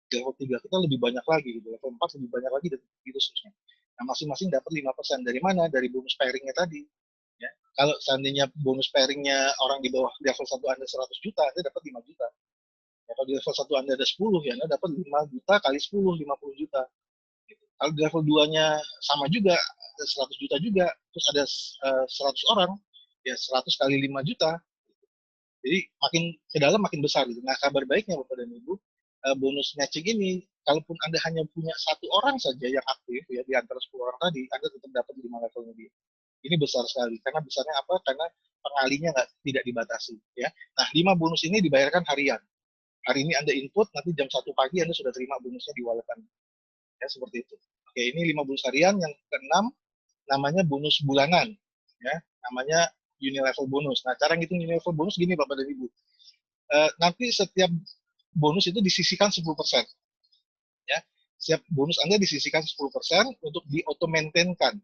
Di level 3 kita lebih banyak lagi, gitu. Level 4 lebih banyak lagi, dan gitu seterusnya. Nah, masing-masing dapat 5%. Dari mana? Dari bonus pairingnya tadi. Ya. Kalau seandainya bonus pairingnya orang di bawah level 1 Anda 100 juta, Anda dapat 5 juta. Ya, kalau di level 1 Anda ada 10, ya Anda dapat 5 juta kali 10, 50 juta. Gitu. Kalau di level 2-nya sama juga, 100 juta juga, terus ada 100 orang, ya 100 kali 5 juta. Jadi makin ke dalam makin besar gitu. Nah, kabar baiknya Bapak dan Ibu, bonus matching ini, kalaupun Anda hanya punya satu orang saja yang aktif ya di antara 10 orang tadi, Anda tetap dapat 5 levelnya dia. Ini besar sekali. Karena besarnya apa? Karena pengalinya tidak dibatasi. Ya. Nah, 5 bonus ini dibayarkan harian. Hari ini Anda input, nanti jam 1 pagi Anda sudah terima bonusnya di wallet Anda. Ya, seperti itu. Oke, ini 5 bonus harian. Yang keenam, namanya bonus bulanan. Ya, namanya unilevel bonus. Nah, cara ngitung unilevel bonus gini Bapak dan Ibu. Nanti setiap bonus itu disisihkan 10%. Ya. Setiap bonus Anda disisihkan 10% untuk di-auto-maintain-kan.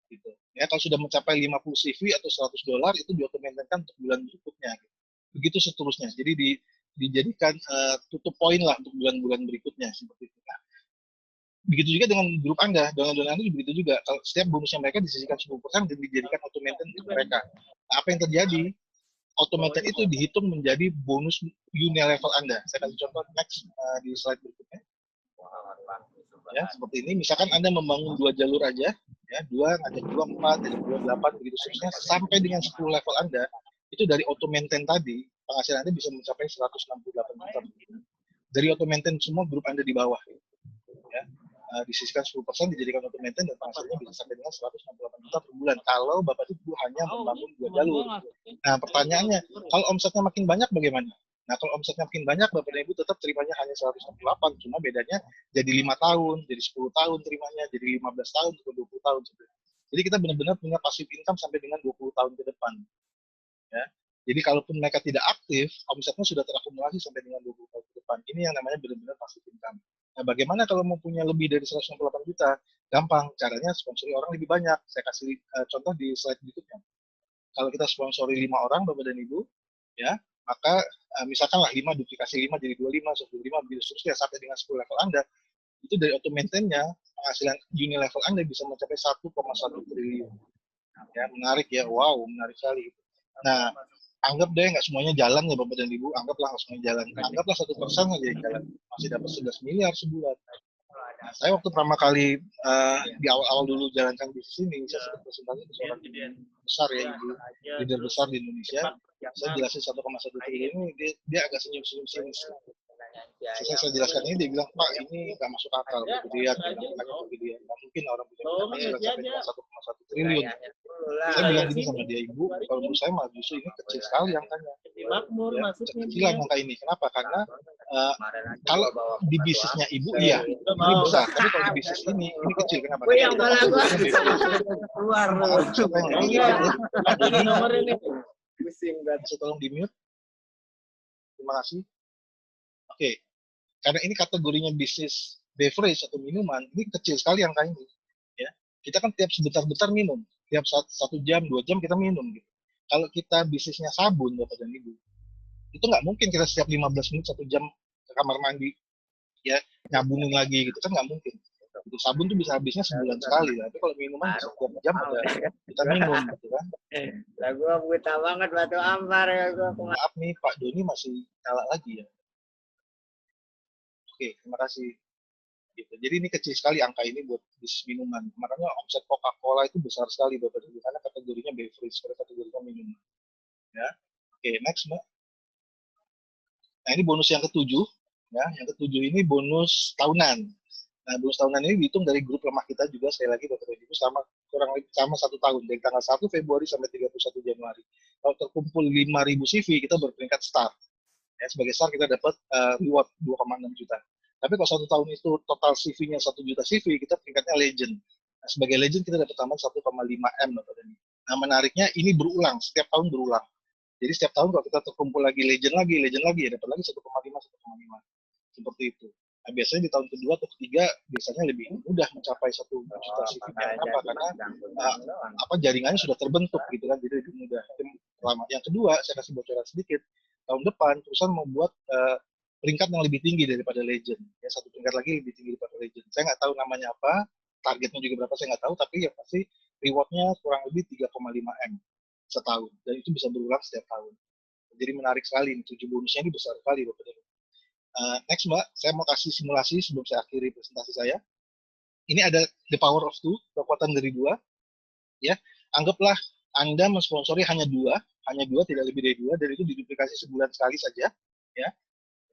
Gitu. Ya, kalau sudah mencapai 50 CV atau $100 itu di-auto-maintain-kan untuk bulan berikutnya. Gitu. Begitu seterusnya. Jadi dijadikan tutup poin lah untuk bulan-bulan berikutnya seperti itu. Nah, begitu juga dengan grup Anda, donor-donor Anda begitu juga. Kalau setiap bonusnya mereka disisihkan 10% dan dijadikan auto-maintain untuk mereka. Nah, apa yang terjadi? Auto-maintain itu dihitung menjadi bonus unilevel Anda. Saya kasih contoh next di slide berikutnya. Ya, seperti ini. Misalkan Anda membangun 2 jalur aja, ya, 2 ngajak 2, 4, ngajak 2, 8, begitu seterusnya, sampai dengan 10 level Anda, itu dari auto-maintain tadi, penghasilan Anda bisa mencapai 168 juta. Dari auto-maintain semua grup Anda di bawah. Ya. Disisihkan 10% dijadikan auto-maintain dan penghasilannya bisa sampai dengan 168 juta per bulan kalau Bapak itu hanya membangun 2 jalur. Nah, pertanyaannya, kalau omsetnya makin banyak bagaimana? Nah, kalau omsetnya makin banyak, Bapak dan Ibu tetap terimanya hanya 168, cuma bedanya jadi 5 tahun, jadi 10 tahun terimanya, jadi 15 tahun, atau 20 tahun. Jadi kita benar-benar punya passive income sampai dengan 20 tahun ke depan. Ya. Jadi kalaupun mereka tidak aktif, omsetnya sudah terakumulasi sampai dengan 20 tahun ke depan. Ini yang namanya benar-benar passive income. Nah, bagaimana kalau mau punya lebih dari 168 juta? Gampang, caranya sponsori orang lebih banyak. Saya kasih contoh di slide berikutnya. Kalau kita sponsori 5 orang, Bapak dan Ibu, ya, maka misalkan lah 5 duplikasi 5 jadi 25, 25, begitu seterusnya sampai dengan 10 level Anda, itu dari auto-maintain-nya, penghasilan unilevel Anda bisa mencapai 1,1 triliun. Ya, menarik ya, wow, menarik sekali. Nah, anggap deh nggak semuanya jalan ya Bapak dan Ibu, anggaplah nggak semuanya jalan. Anggaplah 1% aja yang jalan, masih dapat 11 miliar sebulan. Nah, saya waktu pertama kali di awal-awal dulu jalankan bisnis ini, saya sempat presentasi ke seorang besar ya, ibu leader besar di Indonesia. Saya jelasin 1,1 triliun ini, dia agak senyum-senyum sinis. Saya jelaskan ini, dia bilang, Pak, ini nggak masuk akal, kegedean, kegedean. Nggak mungkin orang punya penghasilan sampai dengan 1,1 triliun. Saya bilang gini sama dia, Ibu, kalau menurut saya malah justru ini kecil sekali angkanya. Ya, kecilan angka ini. Kenapa? Karena kalau di bisnisnya Ibu, iya, ini besar. Tapi kalau di bisnis ini kecil. Kenapa? Karena kita keluar. Siapa yang lagi gitu? Bisa tolong di-mute? Terima kasih. Oke, karena ini kategorinya bisnis beverage atau minuman, ini kecil sekali angka ini. Ya, kita kan tiap sebentar-bentar minum, tiap 1 jam, 2 jam kita minum. Gitu. Kalau kita bisnisnya sabun, Bapak dan Ibu, itu nggak mungkin kita setiap 15 menit 1 jam ke kamar mandi, ya nyabunin lagi gitu kan nggak mungkin. Itu sabun tuh bisa habisnya sebulan sekali, tapi kalau minuman bisa setiap jam ada kita minum, gitu kan. Lagu buta banget batu ampar ya gua. Maaf nih Pak Doni masih nyala lagi ya. Oke, terima kasih. Gitu. Jadi ini kecil sekali angka ini buat bisnis minuman. Makanya omset Coca-Cola itu besar sekali Bapak Ibu karena kategorinya beverage, karena kategorinya minuman. Ya. Oke, next Mbak. Nah, ini bonus yang ketujuh. Ya, yang ketujuh ini bonus tahunan. Nah, bonus tahunan ini dihitung dari grup lemah kita juga sekali lagi Bapak Ibu sama kurang lebih sama 1 tahun dari tanggal 1 Februari sampai 31 Januari. Kalau terkumpul 5.000 CV kita berperingkat star. Ya, sebagai star kita dapat reward 2,6 juta. Tapi kalau 1 tahun itu total CV-nya 1 juta CV, kita peringkatnya legend. Nah, sebagai legend kita dapat tambahan 1,5 M. Nah, menariknya ini berulang, setiap tahun berulang. Jadi setiap tahun kalau kita terkumpul lagi legend lagi, ya dapat lagi 1,5. Seperti itu. Nah, biasanya di tahun kedua atau ketiga biasanya lebih mudah mencapai 1 juta Oh, CV-nya. makanya Kenapa? jadi Karena undang-undang doang. jaringannya sudah terbentuk gitu kan, jadi lebih mudah. Itu pertama. Yang kedua, saya kasih bocoran sedikit. Tahun depan perusahaan membuat peringkat yang lebih tinggi daripada legend. Ya, satu peringkat lagi lebih tinggi daripada legend. Saya nggak tahu namanya apa, targetnya juga berapa saya nggak tahu, tapi yang pasti rewardnya kurang lebih 3,5 M setahun. Dan itu bisa berulang setiap tahun. Jadi menarik sekali, 7 bonusnya ini besar sekali Bapak dan Ibu. Next Mbak, saya mau kasih simulasi sebelum saya akhiri presentasi saya. Ini ada the power of two, kekuatan dari dua. Ya, anggaplah Anda mensponsori hanya dua, tidak lebih dari dua, dan itu diduplikasi sebulan sekali saja. Ya,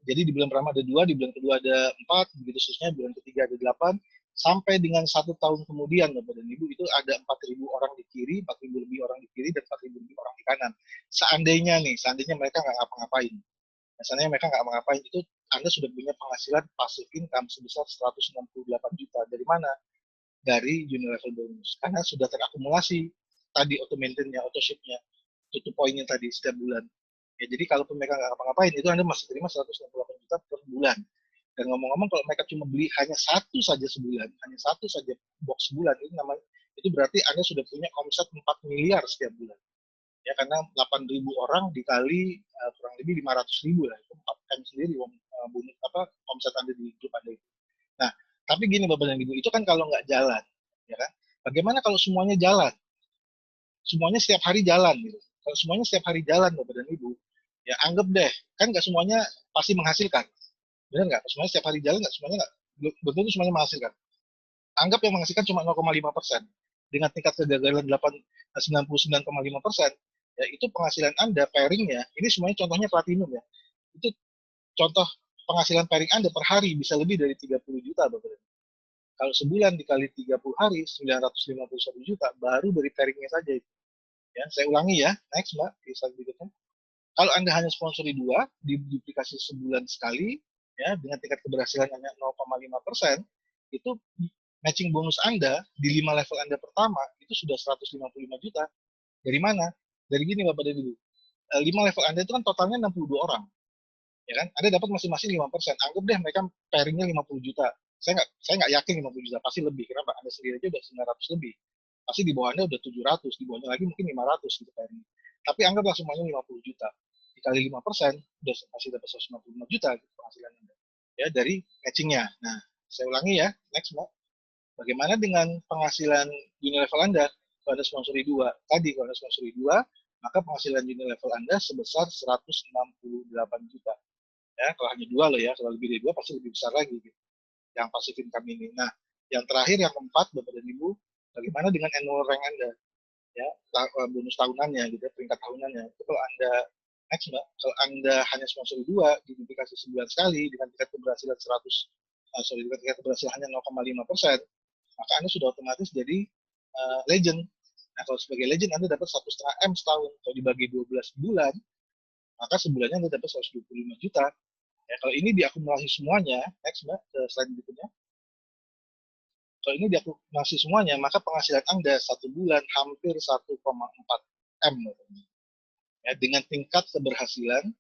jadi di bulan pertama ada dua, di bulan kedua ada 4, begitu seterusnya, bulan ketiga ada 8, sampai dengan 1 tahun kemudian, Bapak dan Ibu, itu ada 4.000 orang di kiri, 4.000 lebih orang di kiri, dan 4.000 lebih orang di kanan. Seandainya mereka nggak ngapa-ngapain, misalnya mereka nggak ngapa-ngapain, itu Anda sudah punya penghasilan passive income sebesar 168 juta. Dari mana? Dari Unilevel bonus. Karena sudah terakumulasi tadi auto maintenance-nya, auto ship-nya, tutup poinnya tadi setiap bulan. Ya, jadi kalau mereka nggak ngapa-ngapain, itu Anda masih terima 168 juta per bulan. Dan ngomong-ngomong, kalau mereka cuma beli hanya satu saja sebulan, hanya satu saja box sebulan, itu berarti Anda sudah punya omset 4 miliar setiap bulan. Ya, karena 8.000 orang dikali kurang lebih 500.000 lah, itu 4 M sendiri omset Anda di grup Anda itu. Nah, tapi gini Bapak dan Ibu, itu kan kalau nggak jalan, ya kan? Bagaimana kalau semuanya jalan? Semuanya setiap hari jalan gitu. Kalau semuanya setiap hari jalan Bapak dan Ibu, ya anggap deh, kan nggak semuanya pasti menghasilkan. Benar nggak? Semuanya setiap hari jalan nggak semuanya nggak belum tentu semuanya menghasilkan. Anggap yang menghasilkan cuma 0,5%. Dengan tingkat kegagalan 99,5%, ya itu penghasilan Anda pairingnya, ini semuanya contohnya platinum ya. Itu contoh penghasilan pairing Anda per hari bisa lebih dari 30 juta Bapak. Kalau sebulan dikali 30 hari, 951 juta, baru dari pairingnya saja itu. Ya, saya ulangi ya, next Mbak, di slide berikutnya. Kalau Anda hanya sponsori 2, duplikasi sebulan sekali, ya dengan tingkat keberhasilan hanya 0,5%, itu matching bonus Anda di 5 level Anda pertama, itu sudah 155 juta. Dari mana? Dari gini Bapak dan Ibu. 5 level Anda itu kan totalnya 62 orang. Ya kan? Anda dapat masing-masing 5%. Anggap deh mereka pairingnya 50 juta. Saya nggak yakin 50 juta, pasti lebih. Kenapa? Anda sendiri aja udah 900 lebih. Pasti di bawah Anda udah 700, di bawahnya lagi mungkin 500 gitu pairing. Tapi anggaplah semuanya 50 juta. Dikali 5%, udah masih dapat 165 juta gitu penghasilan Anda. Ya, dari matchingnya. Nah, saya ulangi ya, next Mbak. Bagaimana dengan penghasilan Unilevel Anda? Kalau Anda sponsori 2, tadi kalau Anda sponsori 2, maka penghasilan Unilevel Anda sebesar 168 juta. Ya, kalau hanya 2 loh ya, kalau lebih dari 2 pasti lebih besar lagi gitu, yang passive income ini. Nah, yang terakhir, yang keempat, Bapak dan Ibu, bagaimana dengan annual rank Anda? Ya, bonus tahunannya gitu, peringkat tahunannya. Itu kalau Anda next Mbak, kalau Anda hanya sponsori 2, diduplikasi sebulan sekali dengan tingkat keberhasilan dengan tingkat keberhasilan hanya 0,5%, maka Anda sudah otomatis jadi legend. Nah, kalau sebagai legend Anda dapat 1,5 M setahun. Kalau dibagi 12 bulan, maka sebulannya Anda dapat 125 juta. Ya, kalau ini diakumulasi semuanya, next Mbak, ke slide berikutnya. Kalau ini diakumulasi semuanya, maka penghasilan Anda satu bulan hampir 1,4 M. Ya, dengan tingkat keberhasilan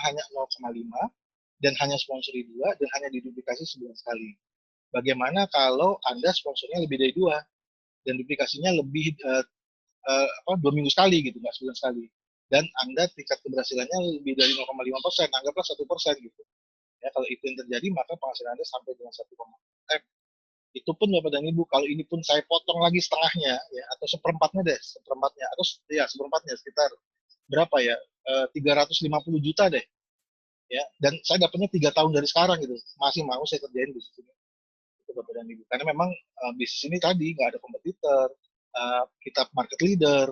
hanya 0,5 dan hanya sponsori 2 dan hanya diduplikasi sebulan sekali. Bagaimana kalau Anda sponsornya lebih dari 2 dan duplikasinya lebih 2 minggu sekali gitu, nggak sebulan sekali. Dan Anda tingkat keberhasilannya lebih dari 0,5%, anggaplah 1% gitu. Ya, kalau itu yang terjadi, maka penghasilan Anda sampai dengan 1,4 M. Itu pun Bapak dan Ibu, kalau ini pun saya potong lagi setengahnya, ya, atau seperempatnya, atau ya seperempatnya sekitar berapa ya, 350 juta deh, ya, dan saya dapatnya 3 tahun dari sekarang gitu, masih mau saya kerjain bisnis ini, itu Bapak dan Ibu, karena memang bisnis ini tadi nggak ada kompetitor, kita market leader,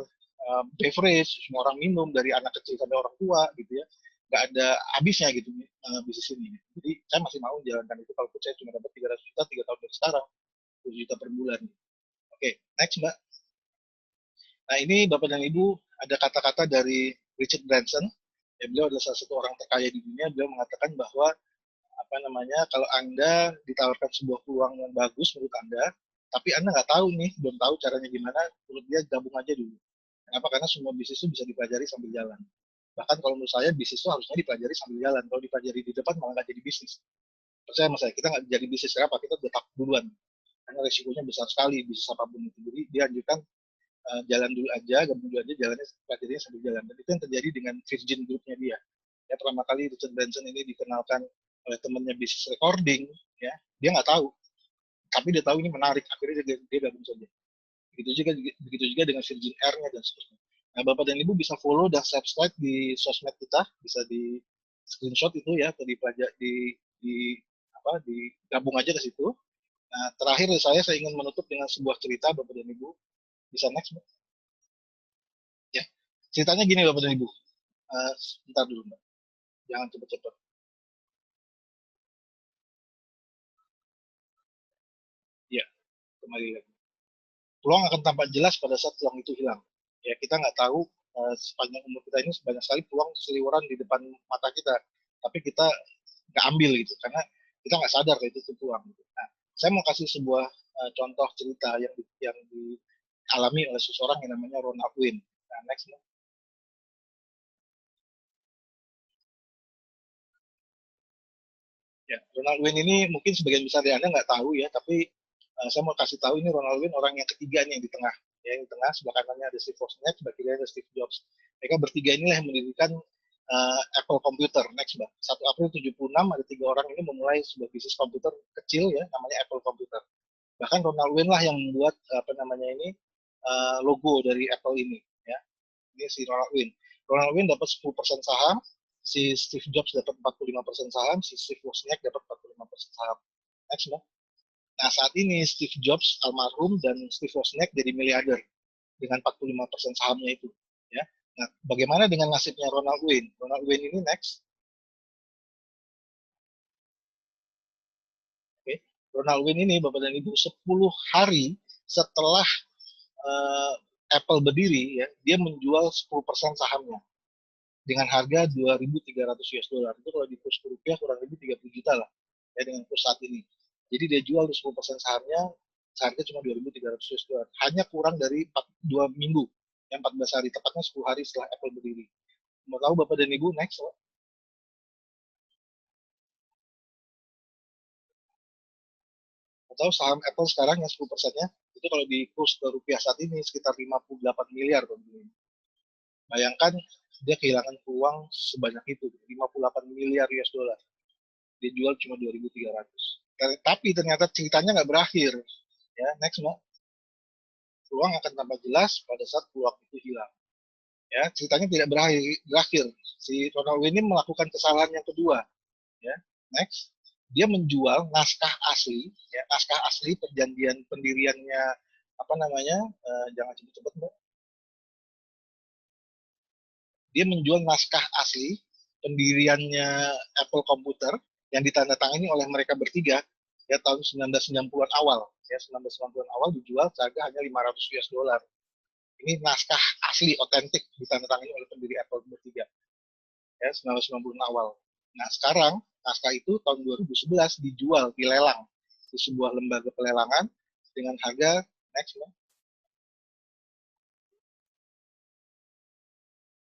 beverage, semua orang minum dari anak kecil sampai orang tua gitu ya, nggak ada habisnya gitu bisnis ini. Jadi saya masih mau menjalankan itu kalaupun saya cuma dapat 300 juta 3 tahun dari sekarang, 10 juta per bulan. Oke, next Mbak. Nah, ini Bapak dan Ibu ada kata-kata dari Richard Branson. Ya, beliau adalah salah satu orang terkaya di dunia. Beliau mengatakan bahwa kalau Anda ditawarkan sebuah peluang yang bagus menurut Anda, tapi Anda nggak tahu nih, belum tahu caranya gimana, menurut dia gabung aja dulu. Kenapa? Karena semua bisnis itu bisa dipelajari sambil jalan. Bahkan kalau menurut saya bisnis itu harusnya dipelajari sambil jalan. Kalau dipelajari di depan malah nggak jadi bisnis. Percaya sama saya, kita nggak jadi bisnis kenapa? Kita udah takut duluan. Karena resikonya besar sekali bisnis apapun itu. Jadi dia anjurkan jalan dulu aja, gabung dulu aja, jalannya pelajarinya sambil jalan. Dan itu yang terjadi dengan Virgin Group-nya dia. Ya pertama kali Richard Branson ini dikenalkan oleh temannya bisnis recording, ya dia nggak tahu, tapi dia tahu ini menarik, akhirnya dia gabung saja. Begitu juga dengan Virgin Air-nya dan seterusnya. Nah, Bapak dan Ibu bisa follow dan subscribe di sosmed kita, bisa di screenshot itu ya, atau di apa digabung aja ke situ. Nah, terakhir saya ingin menutup dengan sebuah cerita Bapak dan Ibu. Bisa next, Mbak? Ya. Ceritanya gini Bapak dan Ibu. Sebentar dulu, Mbak. Jangan cepet-cepet. Ya, kembali lagi. Peluang akan tampak jelas pada saat peluang itu hilang. Ya, kita nggak tahu sepanjang umur kita ini banyak sekali peluang seliweran di depan mata kita, tapi kita nggak ambil gitu, karena kita nggak sadar kalau itu peluang. Gitu. Nah, saya mau kasih sebuah contoh cerita yang dialami oleh seseorang yang namanya Ronald Wayne. Nah, next. Ya, Ronald Wayne ini mungkin sebagian besar dari Anda nggak tahu ya, tapi saya mau kasih tahu ini Ronald Wayne orang yang ketiga nih yang di tengah. Ya, yang di tengah sebelah kanannya ada Steve Wozniak, sebelah kirinya ada Steve Jobs. Mereka bertiga inilah yang mendirikan Apple Computer. Next, Mbak. 1 April 76 ada 3 orang ini memulai sebuah bisnis komputer kecil ya, namanya Apple Computer. Bahkan Ronald Wayne lah yang membuat apa namanya ini logo dari Apple ini. Ya, ini si Ronald Wayne. Ronald Wayne dapat 10% saham, si Steve Jobs dapat 45% saham, si Steve Wozniak dapat 45% saham. Next, Mbak. Nah, saat ini Steve Jobs almarhum dan Steve Wozniak jadi miliarder dengan 45% sahamnya itu. Ya. Nah, bagaimana dengan nasibnya Ronald Wayne? Ronald Wayne ini next. Oke. Ronald Wayne ini, Bapak dan Ibu, 10 hari setelah uh, Apple berdiri, ya, dia menjual 10% sahamnya dengan harga 2.300 US dollar. Itu kalau di kurs rupiah kurang lebih 30 juta lah ya dengan kurs saat ini. Jadi dia jual 10% sahamnya seharga cuma 2.300 US dollar. Hanya kurang dari 2 minggu, yang 14 hari, tepatnya 10 hari setelah Apple berdiri. Mau tahu Bapak dan Ibu next? Mau tahu saham Apple sekarang yang 10%-nya itu kalau di kurs rupiah saat ini sekitar 58 miliar. Bayangkan dia kehilangan uang sebanyak itu, 58 miliar US dollar. Dia jual cuma 2.300. Tapi ternyata ceritanya nggak berakhir. Ya, next, Mbak. Peluang akan tambah jelas pada saat peluang itu hilang. Ya, ceritanya tidak berakhir. Si Ronald Wayne ini melakukan kesalahan yang kedua. Ya, next. Dia menjual naskah asli, ya, naskah asli perjanjian pendiriannya apa namanya? Jangan cepet-cepet, Mbak. Dia menjual naskah asli pendiriannya Apple Computer yang ditandatangani oleh mereka bertiga ya tahun 1990-an awal. Ya, 1990-an awal dijual seharga hanya 500 US dollar. Ini naskah asli otentik ditandatangani oleh pendiri Apple bertiga ya 1990-an awal. Nah, sekarang naskah itu tahun 2011 dijual dilelang di sebuah lembaga pelelangan dengan harga next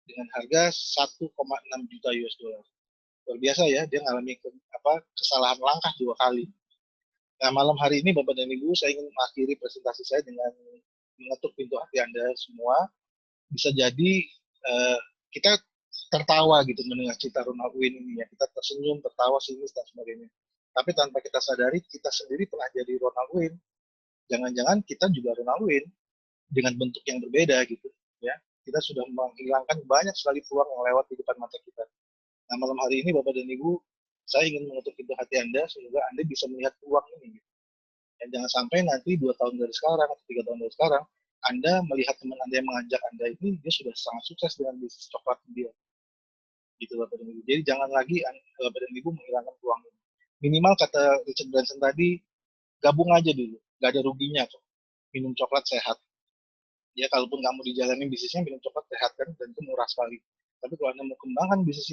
dengan harga 1,6 juta US dollar. Luar biasa ya, dia mengalami kesalahan langkah 2 kali. Nah, malam hari ini Bapak dan Ibu, saya ingin mengakhiri presentasi saya dengan mengetuk pintu hati Anda semua. Bisa jadi kita tertawa gitu mendengar cerita Ronald Wayne ini ya. Kita tersenyum, tertawa, sinis, dan sebagainya. Tapi tanpa kita sadari, kita sendiri pernah jadi Ronald Wayne. Jangan-jangan kita juga Ronald Wayne dengan bentuk yang berbeda gitu. Ya, kita sudah menghilangkan banyak sekali peluang yang lewat di depan mata kita. Nah, malam hari ini Bapak dan Ibu, saya ingin menutup pintu hati Anda sehingga Anda bisa melihat peluang ini. Dan jangan sampai nanti 2 tahun dari sekarang atau 3 tahun dari sekarang, Anda melihat teman Anda yang mengajak Anda ini, dia sudah sangat sukses dengan bisnis coklat dia. Gitu Bapak dan Ibu. Jadi jangan lagi Bapak dan Ibu menghilangkan peluang ini. Minimal kata Richard Branson tadi, gabung aja dulu. Gak ada ruginya kok. Minum coklat sehat. Ya, kalaupun kamu dijalanin bisnisnya, minum coklat sehat kan, dan itu murah sekali. Tapi kalau Anda mau kembangkan bisnis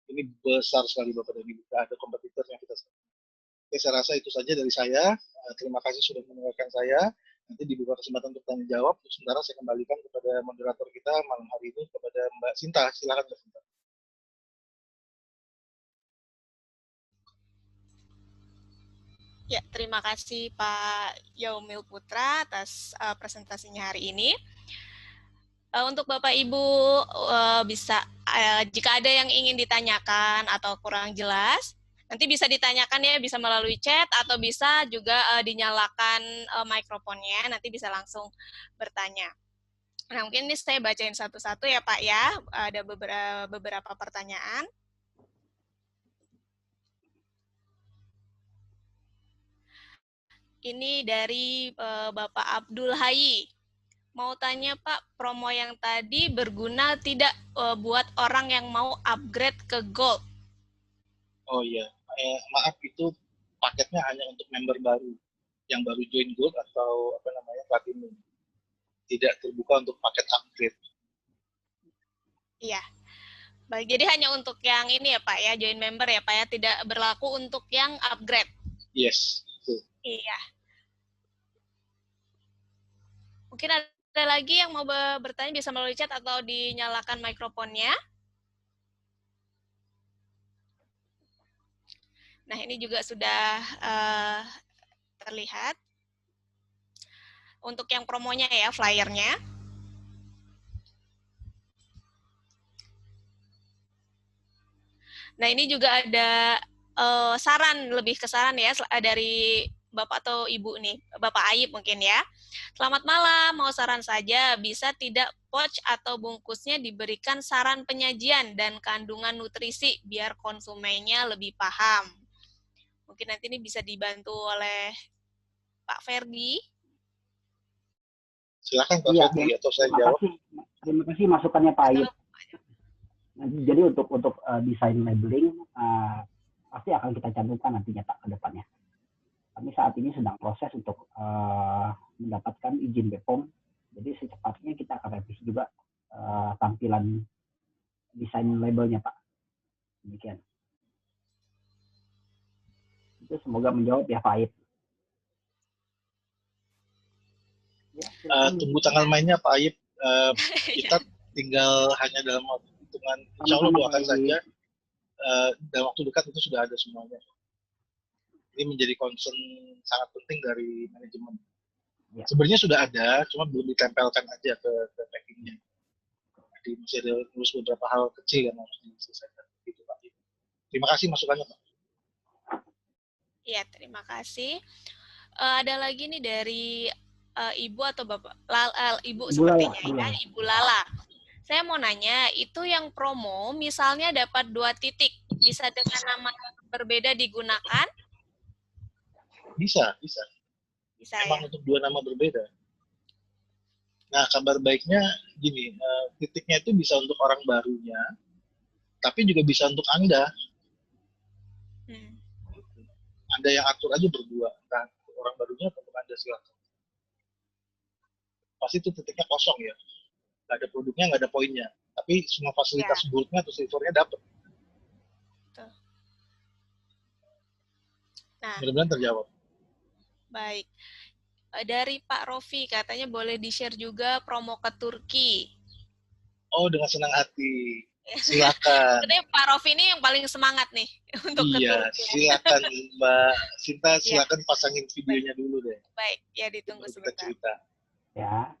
ini besar sekali Bapak dan Ibu. Gak ada kompetitor yang kita. Oke, saya rasa itu saja dari saya. Terima kasih sudah mendengarkan saya. Nanti dibuka kesempatan untuk tanya jawab. Sementara saya kembalikan kepada moderator kita malam hari ini, kepada Mbak Sinta. Silakan Mbak Sinta. Ya, terima kasih Pak Yaumil Putra atas presentasinya hari ini. Untuk Bapak Ibu bisa jika ada yang ingin ditanyakan atau kurang jelas, nanti bisa ditanyakan ya, bisa melalui chat atau bisa juga dinyalakan mikrofonnya, nanti bisa langsung bertanya. Nah, mungkin ini saya bacain satu-satu ya Pak ya, ada beberapa pertanyaan. Ini dari Bapak Abdul Hayi. Mau tanya Pak, promo yang tadi berguna tidak buat orang yang mau upgrade ke Gold? Oh iya, maaf itu paketnya hanya untuk member baru, yang baru join Gold atau Platinum. Tidak terbuka untuk paket upgrade. Iya. Baik, jadi hanya untuk yang ini ya Pak ya, join member ya Pak ya, tidak berlaku untuk yang upgrade. Yes, betul. Iya. Mungkin ada lagi yang mau bertanya, bisa melalui chat atau dinyalakan mikrofonnya. Nah, ini juga sudah terlihat. Untuk yang promonya ya, flyernya. Nah, ini juga ada saran, lebih ke saran ya, dari Bapak atau Ibu nih, Bapak Ayib mungkin ya. Selamat malam, mau saran saja, bisa tidak pouch atau bungkusnya diberikan saran penyajian dan kandungan nutrisi biar konsumennya lebih paham. Mungkin nanti ini bisa dibantu oleh Pak Ferdi. Silakan Pak Ferdi atau saya jawab. Terima kasih masukannya Pak Ayub. Jadi untuk desain labeling pasti akan kita cantumkan nantinya Pak ke depannya. Kami saat ini sedang proses untuk mendapatkan izin BPOM. Jadi secepatnya kita akan revisi juga tampilan desain labelnya Pak. Demikian. Itu semoga menjawab ya Pak Ayub. Tunggu tanggal mainnya Pak Ayub. Kita tinggal hanya dalam hitungan, insya Allah doakan saja dalam waktu dekat itu sudah ada semuanya. Ini menjadi concern sangat penting dari manajemen. Ya. Sebenarnya sudah ada, cuma belum ditempelkan aja ke packingnya. Jadi masih ada terus beberapa hal kecil yang harus diselesaikan. Gitu, Pak. Terima kasih masukannya Pak. Iya, terima kasih. Ada lagi nih dari Ibu atau Bapak? Ibu sepertinya ya, Ibu Lala. Saya mau nanya, itu yang promo misalnya dapat 2 titik, bisa dengan nama yang berbeda digunakan? Bisa. Memang ya? Untuk 2 nama berbeda. Nah, kabar baiknya gini, titiknya itu bisa untuk orang barunya, tapi juga bisa untuk Anda. Anda yang atur aja berdua, entah orang barunya atau untuk Anda silakan. Pasti itu titiknya kosong ya. Nggak ada produknya, nggak ada poinnya. Tapi semua fasilitas goldnya atau silvernya dapat. Nah, mudah-mudahan terjawab. Baik. Dari Pak Rofi, katanya boleh di-share juga promo ke Turki. Oh, dengan senang hati. Silakan. Sebenarnya Pak Rofi ini yang paling semangat nih untuk ke Turki. Iya, silakan Mbak Sinta, silakan pasangin videonya dulu deh. Baik, ya ditunggu sebentar. Kita cerita. Ya.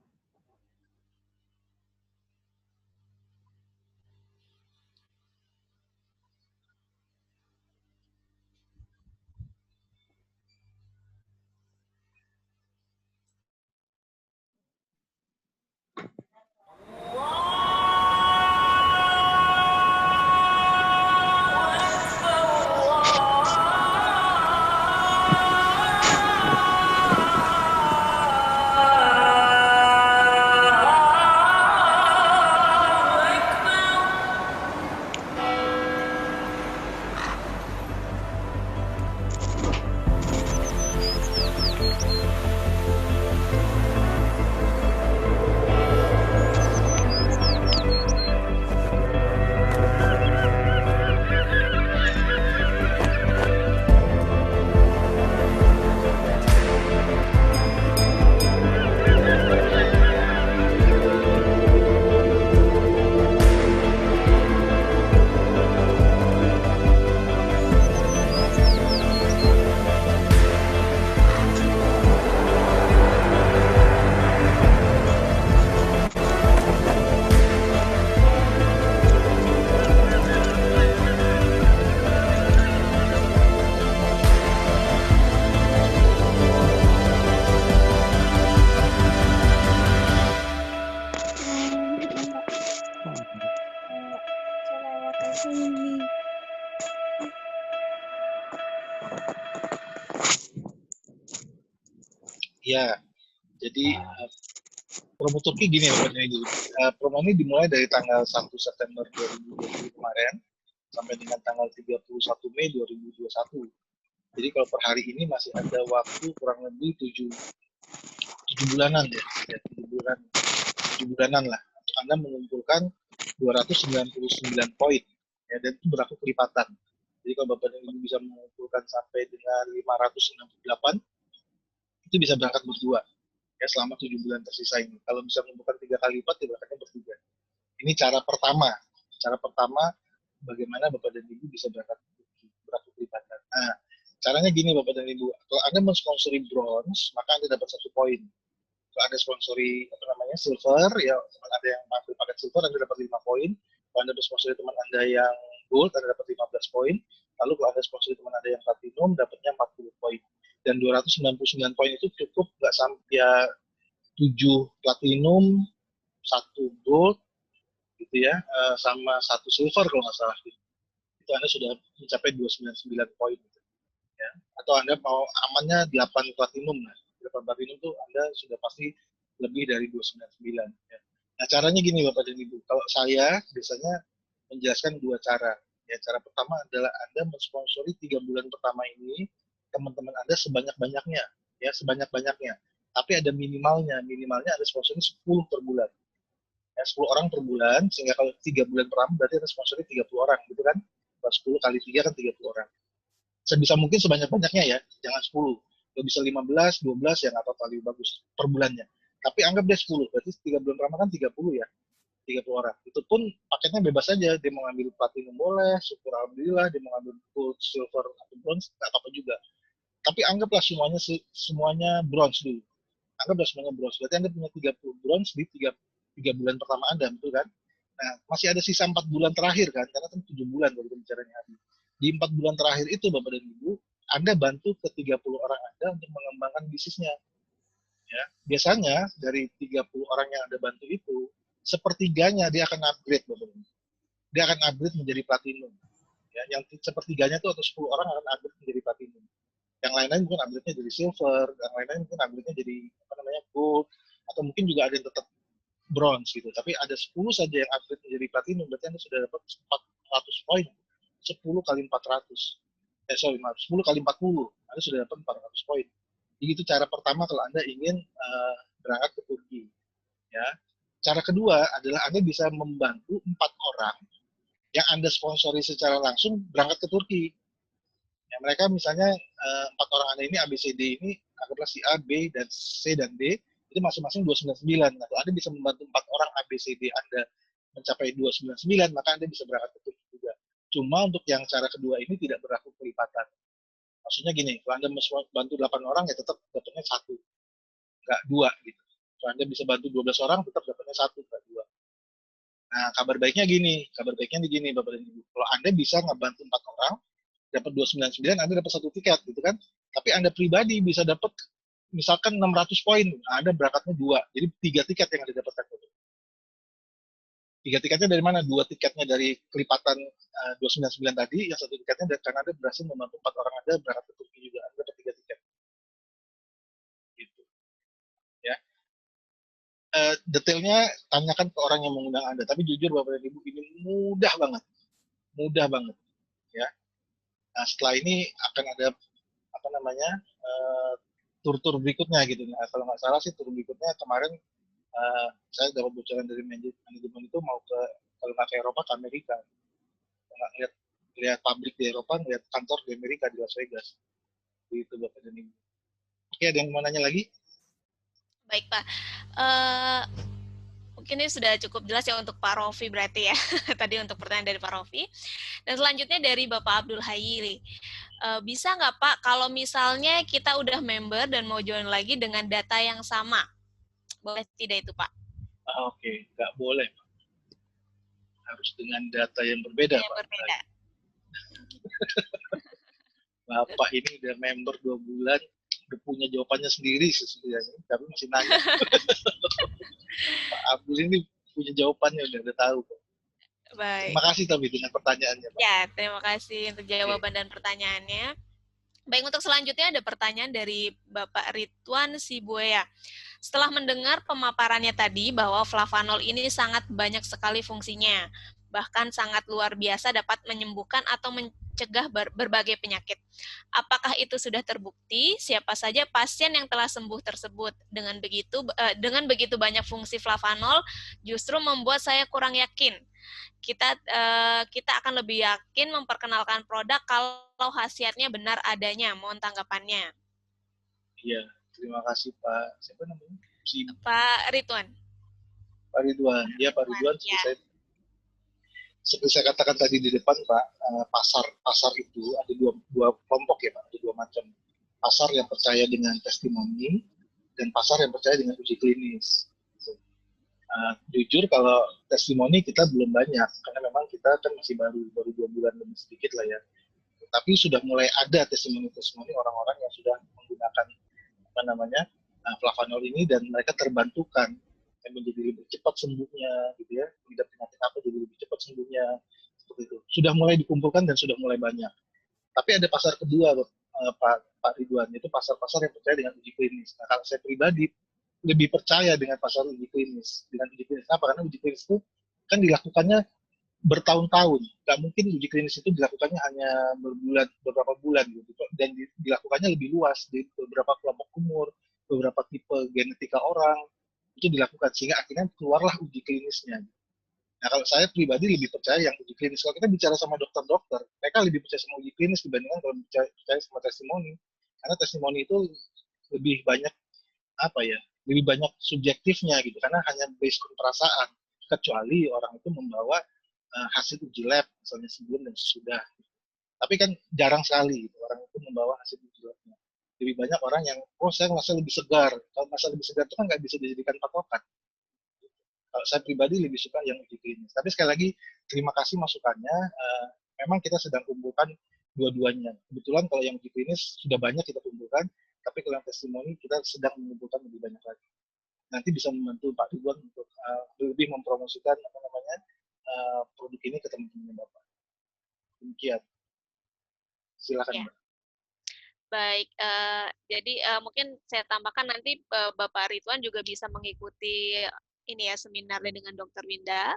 Ya, jadi Nah, promo Turki gini Bapak dan Ibu. Promo ini dimulai dari tanggal 1 September 2020 kemarin sampai dengan tanggal 31 Mei 2021. Jadi kalau per hari ini masih ada waktu kurang lebih 7 bulanan ya 7 bulanan lah untuk Anda mengumpulkan 299 poin ya, dan itu berlaku kelipatan. Jadi kalau Bapak dan Ibu bisa mengumpulkan sampai dengan 568, itu bisa berangkat berdua ya selama 7 bulan tersisa ini. Kalau bisa mengumpulkan 3 kali lipat, ya berangkatnya bertiga. Ini cara pertama. Cara pertama bagaimana Bapak dan Ibu bisa berangkat kelipatan. Nah, caranya gini Bapak dan Ibu. Kalau Anda mensponsori bronze, maka Anda dapat 1 poin. Kalau Anda sponsori silver, ya teman Anda yang mampu paket silver, Anda dapat 5 poin. Kalau Anda sponsori teman Anda yang gold, Anda dapat 15 poin. Lalu kalau Anda sponsori teman Anda yang platinum, dapatnya 40 poin. Dan 299 poin itu cukup nggak sampai ya 7 platinum, 1 gold, gitu ya, sama 1 silver kalau nggak salah. Gitu. Itu Anda sudah mencapai 299 poin. Gitu, ya. Atau Anda mau amannya 8 platinum. Nah, 8 platinum itu Anda sudah pasti lebih dari 299. Ya. Nah, caranya gini Bapak dan Ibu. Kalau saya biasanya menjelaskan 2 cara. Ya, cara pertama adalah Anda mensponsori 3 bulan pertama ini teman-teman Anda sebanyak-banyaknya. Ya, sebanyak-banyaknya. Tapi ada minimalnya. Minimalnya Anda sponsori 10 per bulan. Ya, 10 orang per bulan, sehingga kalau 3 bulan pertama berarti Anda sponsori 30 orang, gitu kan? Kalau 10 kali 3 kan 30 orang. Sebisa mungkin sebanyak-banyaknya ya, jangan 10. Kalau bisa 15, 12 ya nggak apa-apa, lebih bagus per bulannya. Tapi anggap dia 10, berarti 3 bulan pertama kan 30 ya, 30 orang. Itu pun paketnya bebas saja, dia mau ngambil platinum boleh, syukur alhamdulillah, dia mau ngambil gold, silver, atau bronze, nggak apa-apa juga. Tapi anggaplah semuanya bronze dulu. Anggaplah semuanya bronze, berarti Anda punya 30 bronze di 3 bulan pertama Anda, betul kan? Nah, masih ada sisa 4 bulan terakhir kan, karena kan 7 bulan baru bicaranya habis. Di 4 bulan terakhir itu Bapak dan Ibu, Anda bantu ke 30 orang Anda untuk mengembangkan bisnisnya. Ya. Biasanya dari 30 orang yang Anda bantu itu, sepertiganya dia akan upgrade Bapak dan Ibu. Dia akan upgrade menjadi platinum. Ya, yang sepertiganya itu atau 10 orang akan upgrade menjadi platinum. Yang lain-lain mungkin upgrade-nya jadi silver, yang lain-lain mungkin upgrade-nya jadi gold, atau mungkin juga ada yang tetap bronze gitu. Tapi ada 10 saja yang upgrade menjadi platinum, berarti Anda sudah dapat 400 poin. 10 kali 400. 10 kali 40. Anda sudah dapat 400 poin. Jadi itu cara pertama kalau Anda ingin berangkat ke Turki. Ya. Cara kedua adalah Anda bisa membantu 4 orang yang Anda sponsori secara langsung berangkat ke Turki. Ya, mereka misalnya 4 orang Anda ini ABCD ini, anggaplah si A, B, dan C dan D, itu masing-masing 299. Nah, kalau Anda bisa membantu 4 orang ABCD Anda mencapai 299, maka Anda bisa berangkat ke Turki juga. Cuma untuk yang cara kedua ini tidak berlaku kelipatan. Maksudnya gini, kalau Anda bantu 8 orang, ya tetap dapatnya 1, nggak 2 gitu. Kalau Anda bisa bantu 12 orang, tetap dapatnya 1, nggak 2. Nah, kabar baiknya gini Bapak dan Ibu. Kalau Anda bisa ngebantu 4 orang, dapat 299, Anda dapat 1 tiket gitu kan. Tapi Anda pribadi bisa dapat misalkan 600 poin, Anda berangkatnya 2. Jadi 3 tiket yang Anda dapatkan. 3 tiketnya dari mana? 2 tiketnya dari kelipatan 299 tadi, yang 1 tiketnya dari karena Anda berhasil membantu 4 orang Anda berangkat ke Turki juga. Anda dapat 3 tiket. Gitu. Ya. Detailnya tanyakan ke orang yang mengundang Anda. Tapi jujur Bapak dan Ibu, ini mudah banget. Mudah banget. Ya. Nah, setelah ini akan ada tur-tur berikutnya gitu. Nah, kalau nggak salah sih tur berikutnya kemarin saya dapat bocoran dari manajemen itu mau ke, kalau nggak ke Eropa, ke Amerika. Nggak lihat pabrik di Eropa, lihat kantor di Amerika, di Las Vegas. Gitu Bapak dan Ibu. Oke, ada yang mau nanya lagi? Baik Pak. Mungkin ini sudah cukup jelas ya untuk Pak Rofi berarti ya. Tadi untuk pertanyaan dari Pak Rofi. Dan selanjutnya dari Bapak Abdul Hayyi. Bisa nggak Pak, kalau misalnya kita udah member dan mau join lagi dengan data yang sama? Boleh tidak itu Pak? Oke, nggak boleh. Harus dengan data yang berbeda, yang Pak. Berbeda. Bapak ini udah member 2 bulan, udah punya jawabannya sendiri sesungguhnya, tapi masih nanya. Pak Abdul ini punya jawabannya, udah tahu. Baik. Terima kasih tapi dengan pertanyaannya, Pak. Ya, terima kasih untuk jawaban dan pertanyaannya. Baik, untuk selanjutnya ada pertanyaan dari Bapak Ridwan Sibuaya. Setelah mendengar pemaparannya tadi bahwa flavanol ini sangat banyak sekali fungsinya, bahkan sangat luar biasa dapat menyembuhkan atau mencegah berbagai penyakit. Apakah itu sudah terbukti? Siapa saja pasien yang telah sembuh tersebut? Dengan begitu banyak fungsi flavanol, justru membuat saya kurang yakin. Kita akan lebih yakin memperkenalkan produk kalau khasiatnya benar adanya. Mohon tanggapannya. Iya, terima kasih Pak. Siapa namanya? Pak Ridwan. Pak Ridwan. Ya Pak Ridwan, Ya. seperti saya katakan tadi di depan Pak, pasar itu ada dua kelompok ya Pak, ada dua macam. Pasar yang percaya dengan testimoni dan pasar yang percaya dengan uji klinis. Jujur kalau testimoni kita belum banyak karena memang kita kan masih baru 2 bulan lebih sedikit lah ya. Tapi sudah mulai ada testimoni orang-orang yang sudah menggunakan flavanol ini dan mereka terbantukan dan menjadi lebih cepat sembuhnya gitu ya, tidak penyakit apa jadi lebih cepat sembuhnya seperti itu. Sudah mulai dikumpulkan dan sudah mulai banyak. Tapi ada pasar kedua Pak Ridwan, itu pasar-pasar yang percaya dengan uji klinis. Nah, kalau saya pribadi lebih percaya dengan pasar uji klinis. Dengan uji klinis apa? Karena uji klinis itu kan dilakukannya bertahun-tahun. Nggak mungkin uji klinis itu dilakukannya hanya beberapa bulan gitu. Dan dilakukannya lebih luas di beberapa kelompok umur, beberapa tipe genetika orang itu dilakukan sehingga akhirnya keluarlah uji klinisnya. Nah, kalau saya pribadi lebih percaya yang uji klinis. Kalau kita bicara sama dokter-dokter, mereka lebih percaya sama uji klinis dibandingkan kalau percaya sama testimoni. Karena testimoni itu lebih banyak lebih banyak subjektifnya gitu, karena hanya based on perasaan, kecuali orang itu membawa hasil uji lab misalnya sebelum dan sesudah. Tapi kan jarang sekali gitu, orang itu membawa hasil uji labnya. Lebih banyak orang yang, saya merasa lebih segar. Kalau merasa lebih segar itu kan nggak bisa dijadikan patokan. Kalau saya pribadi lebih suka yang uji klinis. Tapi sekali lagi, terima kasih masukannya. Memang kita sedang kumpulkan dua-duanya. Kebetulan kalau yang uji klinis sudah banyak kita kumpulkan, tapi kalau yang testimoni kita sedang mengumpulkan lebih banyak lagi. Nanti bisa membantu Pak Ridwan untuk lebih mempromosikan produk ini ke teman-teman Bapak. Demikian. Silakan Ya. Mbak. Baik, jadi mungkin saya tambahkan nanti Bapak Ridwan juga bisa mengikuti ini ya seminarnya dengan Dr. Winda.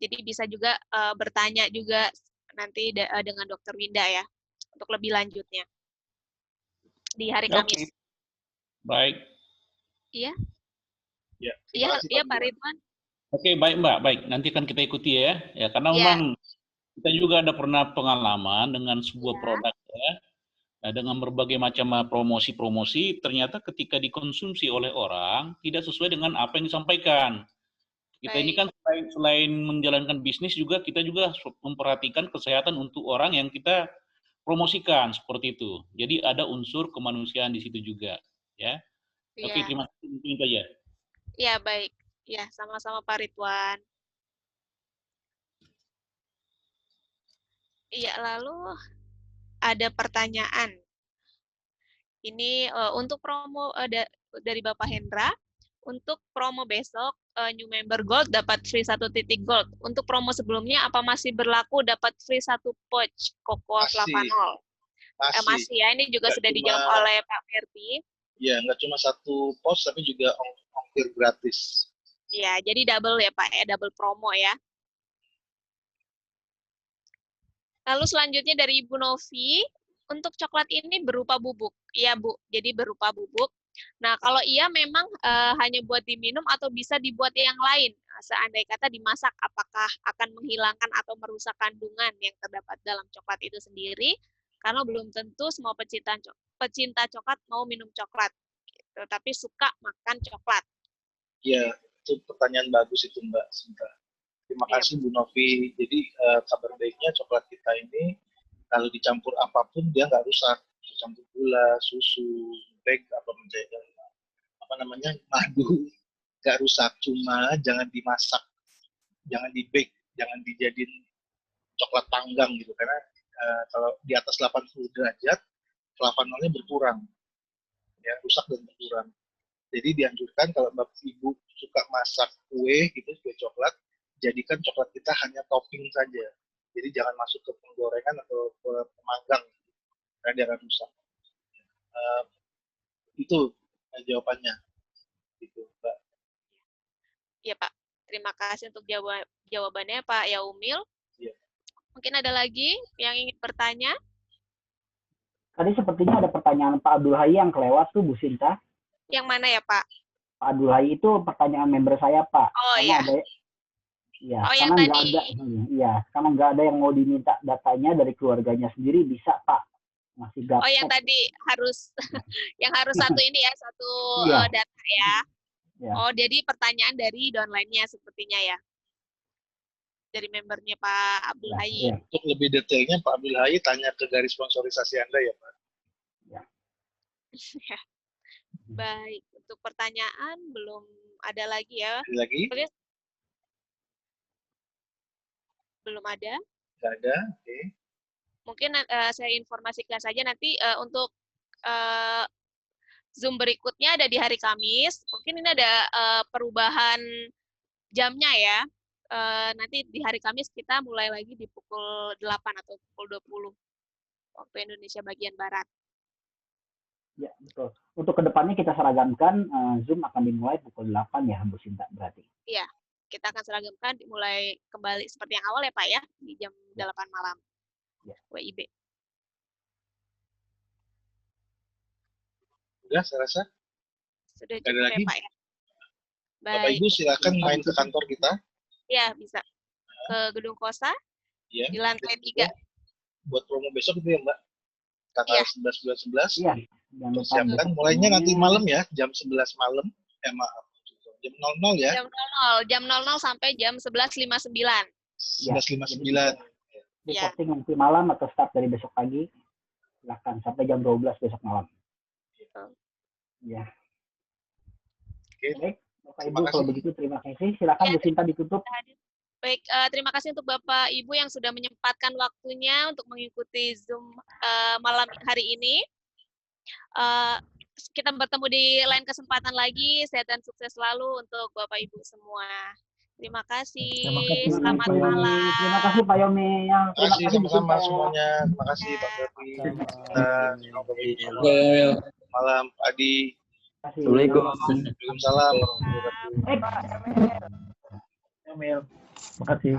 Jadi bisa juga bertanya juga nanti dengan Dr. Winda ya untuk lebih lanjutnya di hari Kamis. Baik. Iya. Ya, Iya Pak Ridwan. Oke, baik Mbak, baik. Nanti akan kita ikuti ya. Ya, karena memang kita juga ada pernah pengalaman dengan sebuah produk ya. Dengan berbagai macam promosi-promosi, ternyata ketika dikonsumsi oleh orang tidak sesuai dengan apa yang disampaikan. Kita ini kan selain menjalankan bisnis juga kita juga memperhatikan kesehatan untuk orang yang kita promosikan seperti itu. Jadi ada unsur kemanusiaan di situ juga, ya. Oke, terima kasih mungkin itu aja. Ya, baik. Ya, sama-sama Pak Ridwan. Iya, lalu ada pertanyaan. Ini untuk promo dari Bapak Hendra. Untuk promo besok, new member gold dapat free 1 titik gold. Untuk promo sebelumnya, apa masih berlaku dapat free 1 pouch cocoa flavanol? Masih ya, ini juga sudah dijawab oleh Pak Ferdi. Ya, nggak cuma 1 pouch, tapi juga ongkir gratis. Ya, jadi double ya Pak, double promo ya. Lalu selanjutnya dari Ibu Novi, untuk coklat ini berupa bubuk. Iya Bu, jadi berupa bubuk. Nah, kalau iya memang hanya buat diminum atau bisa dibuat yang lain. Seandainya kata dimasak, apakah akan menghilangkan atau merusak kandungan yang terdapat dalam coklat itu sendiri? Karena belum tentu semua pecinta coklat mau minum coklat, gitu. Tapi suka makan coklat. Ya, itu pertanyaan bagus itu Mbak. Sebentar. Terima kasih Bu Novi. Jadi kabar baiknya coklat kita ini kalau dicampur apapun dia nggak rusak. Dicampur gula, susu, madu, nggak rusak. Cuma jangan dimasak, jangan di-bake, jangan dijadiin coklat panggang gitu. Karena kalau di atas 80 derajat, flavanolnya berkurang, ya rusak dan berkurang. Jadi dianjurkan kalau Bapak Ibu suka masak kue gitu, kue coklat, jadikan coklat kita hanya topping saja. Jadi jangan masuk ke penggorengan atau ke pemanggang, karena dia akan rusak. Itu jawabannya. Gitu, Mbak. Iya, Pak. Terima kasih untuk jawabannya, Pak Yaumil. Iya. Mungkin ada lagi yang ingin bertanya? Tadi sepertinya ada pertanyaan Pak Abdul Hai yang kelewat tuh, Bu Sinta. Yang mana ya, Pak? Pak Abdul Hai itu pertanyaan member saya, Pak. Oh, Karena iya. ada, ya, Oh, yang karena nggak tadi. ada, iya, karena nggak ada yang mau diminta datanya dari keluarganya sendiri, bisa Pak. Masih Oh, yang gaptek. tadi harus yang harus satu ini ya, satu Iya. data ya. Ya. Oh, jadi pertanyaan dari downline-nya sepertinya ya. Dari membernya Pak Abdul Ya, Hai. iya. Untuk lebih detailnya Pak Abdul Hai tanya ke garis sponsorisasi Anda ya Pak. Ya. Baik, untuk pertanyaan belum ada lagi ya. Ada lagi? Oke. Belum ada. Nggak ada. Oke. Mungkin saya informasikan saja nanti untuk Zoom berikutnya ada di hari Kamis. Mungkin ini ada perubahan jamnya ya. Nanti di hari Kamis kita mulai lagi di pukul 8 atau pukul 20 waktu Indonesia bagian Barat. Ya, betul. Untuk kedepannya kita seragamkan, Zoom akan dimulai pukul 8 ya, Bu Sinta, berarti. Iya, kita akan seragamkan mulai kembali seperti yang awal ya Pak ya, di jam 8 malam. Ya. WIB. Udah, saya rasa. Sudah Ada cukup lagi? ya Pak ya. Bapak Baik. Ibu silakan main ke kantor kita. Ya, bisa. Ke Gedung Kosa Ya. di lantai 3. Buat promo besok itu ya Mbak. Tanggal Iya. 11 bulan 11. Iya. Jangan lupa Persiapkan. besok Mulainya nanti semuanya. malam ya, jam 11 malam. Maaf. Jam 00 ya. Jam 00 sampai jam 11.59. 11.59. Di Ya. posting nanti malam atau start dari besok pagi. Silakan sampai jam 12 besok malam. Ya. Oke. Baik, Bapak Terima Ibu, kalau kasih. begitu terima kasih. Silakan Ya, Bu Sinta ditutup. Baik, terima kasih untuk Bapak Ibu yang sudah menyempatkan waktunya untuk mengikuti Zoom malam hari ini. Kita bertemu di lain kesempatan lagi. Sehat dan sukses selalu untuk Bapak Ibu semua. Terima kasih. Selamat Terima kasih, malam. Terima kasih Pak Yomi. Yang Terima kasih Bu sama-sama Sinta. semuanya. Terima kasih Pak Ferdi. Kita Bapak Ibu semua. Oke, Malam Pak Adi. Terima kasih. Assalamualaikum. Waalaikumsalam warahmatullahi wabarakatuh. Baik. Terima kasih.